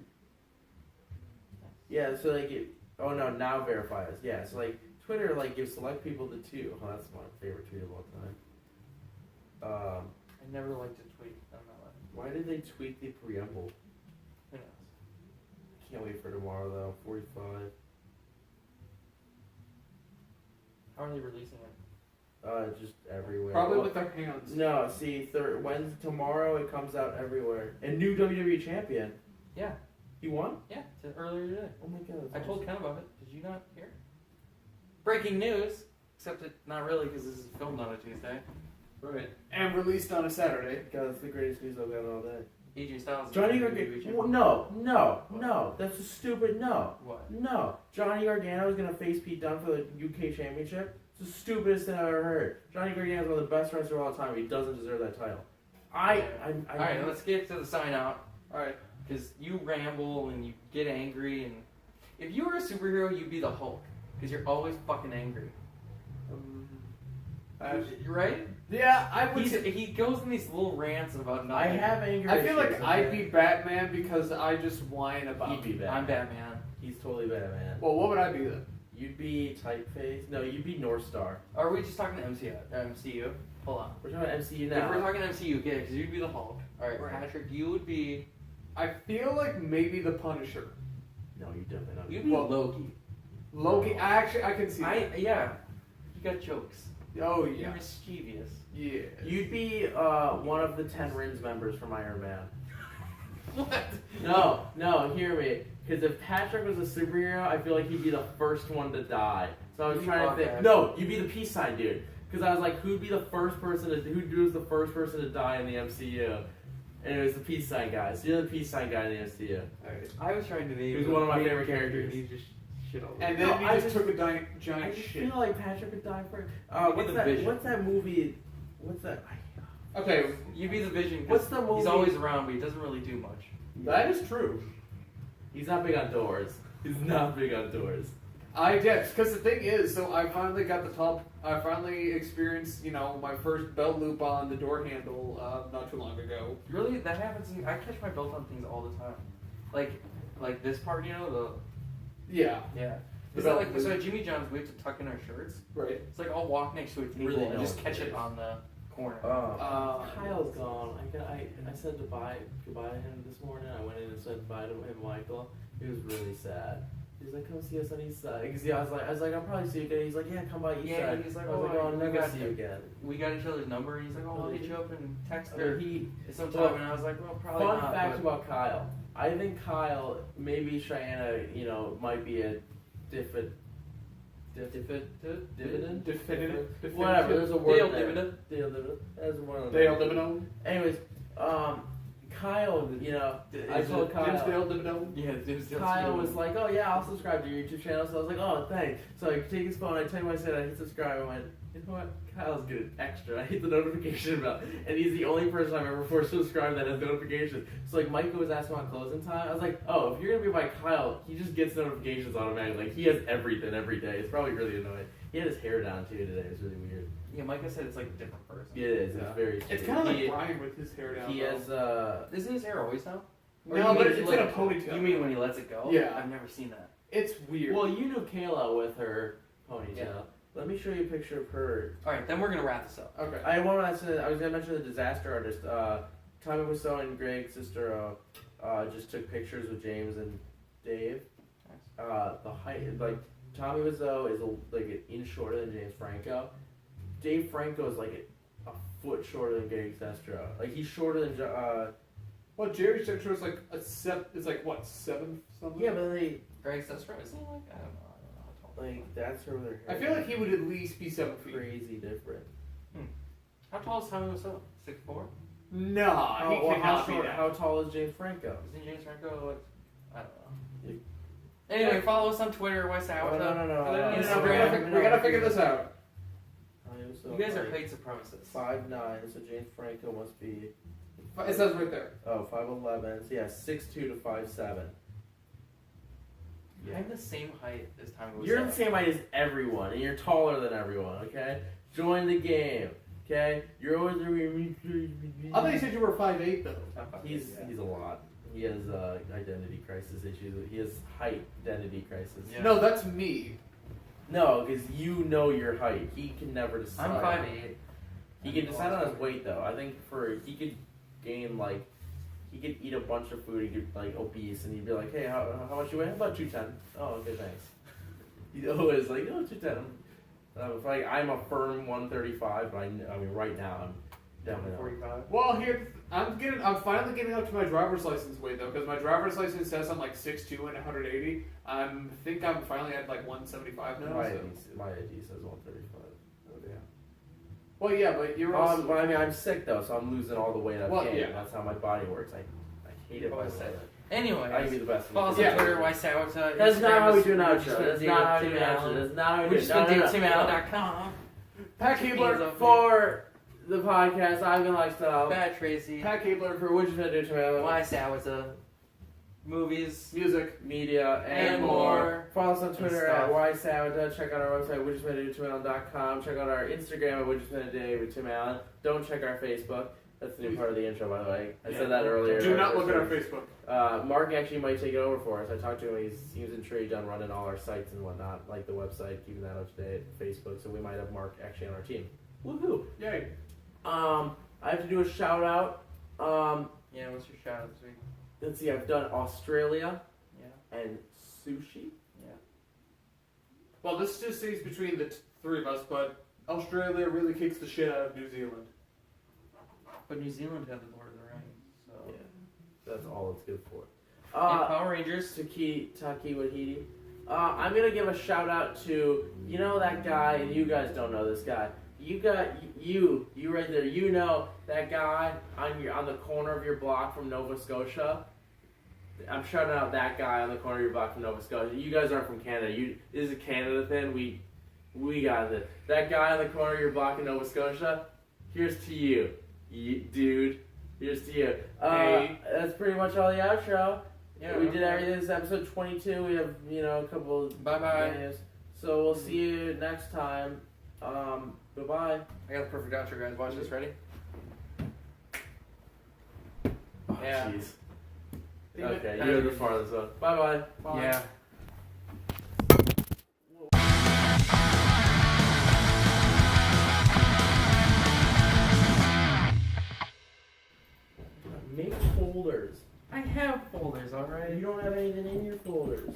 Yeah, so like, oh no, now verify us. Yeah, so like, Twitter like gives select people the two. Oh, that's my favorite tweet of all time. I never liked to tweet on that one. Why did they tweet the preamble? Who knows? Can't wait for tomorrow though. 45. How are they releasing it? Just everywhere. Probably Well, with their hands. No, see, tomorrow it comes out everywhere. And new WWE champion. Yeah. He won? Yeah, earlier today. Oh my god. I told Ken about it. Did you not hear? Breaking news. Except it, not really, because this is filmed on a Tuesday. Right. And released on a Saturday. God, it's the greatest news I've got all day. AJ Styles. Johnny is Gargano. WWE Well, champion. no. That's a stupid no. What? No. Johnny Gargano is going to face Pete Dunne for the UK Championship. It's the stupidest thing I've ever heard. Johnny Gargano is one of the best wrestlers of all time. He doesn't deserve that title. Alright, let's get to the sign out. Alright. Because you ramble and you get angry, and if you were a superhero, you'd be the Hulk. Because you're always fucking angry. Right? Yeah, I would. He goes in these little rants about nothing. I have anger. I feel like issues, I'd okay? be Batman because I just whine about. He'd be Batman. I'm Batman. He's totally Batman. Well, what would I be then? You'd be Typeface. No, you'd be North Star. Are we just talking MCU? Hold on. We're talking about MCU If now. we're talking MCU, okay, because you'd be the Hulk. Alright, Right. Patrick, you would be... I feel like maybe the Punisher. No, you definitely not. You'd be Well, Loki. Loki. I can see that. Yeah. You got jokes. Oh You're yeah. mischievous. Yeah. You'd be one of the 10 Rins members from Iron Man. What? No, hear me. Because if Patrick was a superhero, I feel like he'd be the first one to die. So I was You'd trying to be think. Hawkeye. No, you'd be the peace sign dude. Because I was like, who'd be the first person who was the first person to die in the MCU? And it was the peace sign guy. So you're the peace sign guy in the MCU. Alright. I was trying to name... He was one of my main favorite character, characters. And he just shit all over. And then No, he I just just- took a I giant just shit. feel like Patrick would die first. You'd be the Vision. What's that movie? What's that? Okay, You'd be the Vision. 'cause What's the movie? He's always around, but he doesn't really do much. that is true. He's not big on doors. He's not big on doors. I did, because the thing is, so I finally got the top. I finally experienced, my first belt loop on the door handle not too long ago. Really, that happens. I catch my belt on things all the time. Like this part, Yeah. Yeah. The Is that belt like loop. so? At Jimmy John's, we have to tuck in our shirts. Right. It's like I'll walk next to a table Really and no just one catch cares. it on the corner. Kyle Kyle's gone. I said goodbye to him this morning. I went in and said goodbye to him, Michael. He was really sad. He's like, come see us on East Side. Cause I was like, I'll probably see you again. He's like, yeah, come by East Side. He's like, I was like, I'll never see you again. We got each other's number, and he's like, oh, I'll hit you up and text her sometime. Well, and I was like, well, probably fun not. fact about Kyle. I think Kyle, maybe Cheyenne, might be a dividend? Whatever, there's a word there. Dale dividend. There's a word there. Dale dividend. Anyways, Kyle, I told Kyle. Dale dividend. Yeah, Kyle was like, oh yeah, I'll subscribe to your YouTube channel. So I was like, oh, thanks. So I take his phone, I tell him I said I hit subscribe. I went, you know what? Kyle's good extra. I hit the notification bell. And he's the only person I've ever forced to subscribe that has notifications. So like Mike was asking about closing time. I was like, oh, if you're gonna be by Kyle, he just gets notifications automatically. Like he has everything every day. It's probably really annoying. He had his hair down too today. It's really weird. Yeah, Micah said it's like a different person. Yeah, it is. Yeah. It's very. It's kind of like Brian with his hair down. He has Isn't his hair always down? No, but it's in a ponytail. You mean when he lets it go? Yeah. I've never seen that. It's weird. Well, you knew Kayla with her ponytail. Yeah. Let me show you a picture of her. All right, then we're gonna wrap this up. Okay. I was gonna mention the disaster artist. Tommy Wiseau and Greg Sestero just took pictures with James and Dave. Nice. The height, like Tommy Wiseau is like an inch shorter than James Franco. Dave Franco is like a foot shorter than Greg Sestero. Like he's shorter than. Well, Jerry Sextro is like it's like what, 7 something? Yeah, but they Greg Sestero, isn't he like, I don't know how tall. like that's where their I hair feel like he would at least be 7 feet. crazy different. How tall is Tommy Wiseau? 6'4"? Nah, he cannot be that. How tall is James Franco? Isn't James Franco like, I don't know. You- Anyway, follow us on Twitter, WYSADWTA. No. We gotta figure this out. You guys are white supremacists. 5'9", so James Franco must be. It says right there. Oh, 5'11", so yeah, 6'2" to 5'7". I'm the same height as Tommy Wiseau. You're the same height as everyone, and you're taller than everyone. Okay, join the game. Okay, you're always. I thought you said you were 5'8" though. He's a lot. He has identity crisis issues. He has height identity crisis. Yeah. No, that's me. No, because you know your height. He can never decide. I'm 5'8". He can decide on his weight though. I think he could gain like. He could eat a bunch of food and get like obese, and he'd be like, "Hey, how much you weigh? About 210." Oh, okay, thanks. He's always like, "Oh, 210." Like I'm a firm 135, but I mean, right now I'm definitely 45. Well, here I'm finally getting up to my driver's license weight though, because my driver's license says I'm like 6'2" and 180. I think I'm finally at like 175 now. My so. ID says 135. Oh, yeah. Well, yeah, but you're also. But I mean, I'm sick though, so I'm losing all the weight I've gained. Yeah. That's how my body works. I hate it. Oh, I when I said say that. that. Anyway, I can be the best. follow us Yeah. on Twitter, WYSADWTA. That's not how we do an We're outro. just That's not how we do an outro. That's not how we do We're it. just going to do TimAllen.com. Pat Keebler. For the podcast, I've been Lifestyle. Bad Tracy. Pat Keebler For Which Gonna Do Tomorrow. WYSADWTA. Movies. music. Media and And more. more. Follow us on Twitter at stuff. WYSADWTA. Check out our website, whichistminutetoTimAllen.com. Check out our Instagram at whichistminaday with Tim Allen. Don't check our Facebook. That's the new part of the intro, by the way. I said that earlier. Do not look at our Facebook. Mark actually might take it over for us. I talked to him. He seems intrigued on running all our sites and whatnot, like the website, keeping that up to date, Facebook. So we might have Mark actually on our team. Woohoo! Yay. I have to do a shout out. Yeah, what's your shout out this week? Let's see. I've done Australia Yeah. and sushi. Yeah. Well, this just stays between the three of us, but Australia really kicks the shit out of New Zealand. But New Zealand had the Lord of the Rings, so. Yeah, that's all it's good for. And Power Rangers. Taki Wahidi. I'm gonna give a shout out to that guy, and you guys don't know this guy. You right there. You know that guy on the corner of your block from Nova Scotia. I'm shouting out that guy on the corner of your block from Nova Scotia. You guys aren't from Canada. This is a Canada thing. We got it. That guy on the corner of your block in Nova Scotia. Here's to you, dude. Here's to you. Hey. That's pretty much all the outro. Yeah, we did everything. This is episode 22. We have a couple. Bye-bye. Videos. So we'll see you next time. Goodbye. I got the perfect outro, guys. Watch this. Ready? Oh, Yeah. jeez. Damn it. Okay, you're the farthest one. Bye. Yeah. Make folders. I have folders, You alright? don't have anything in your folders.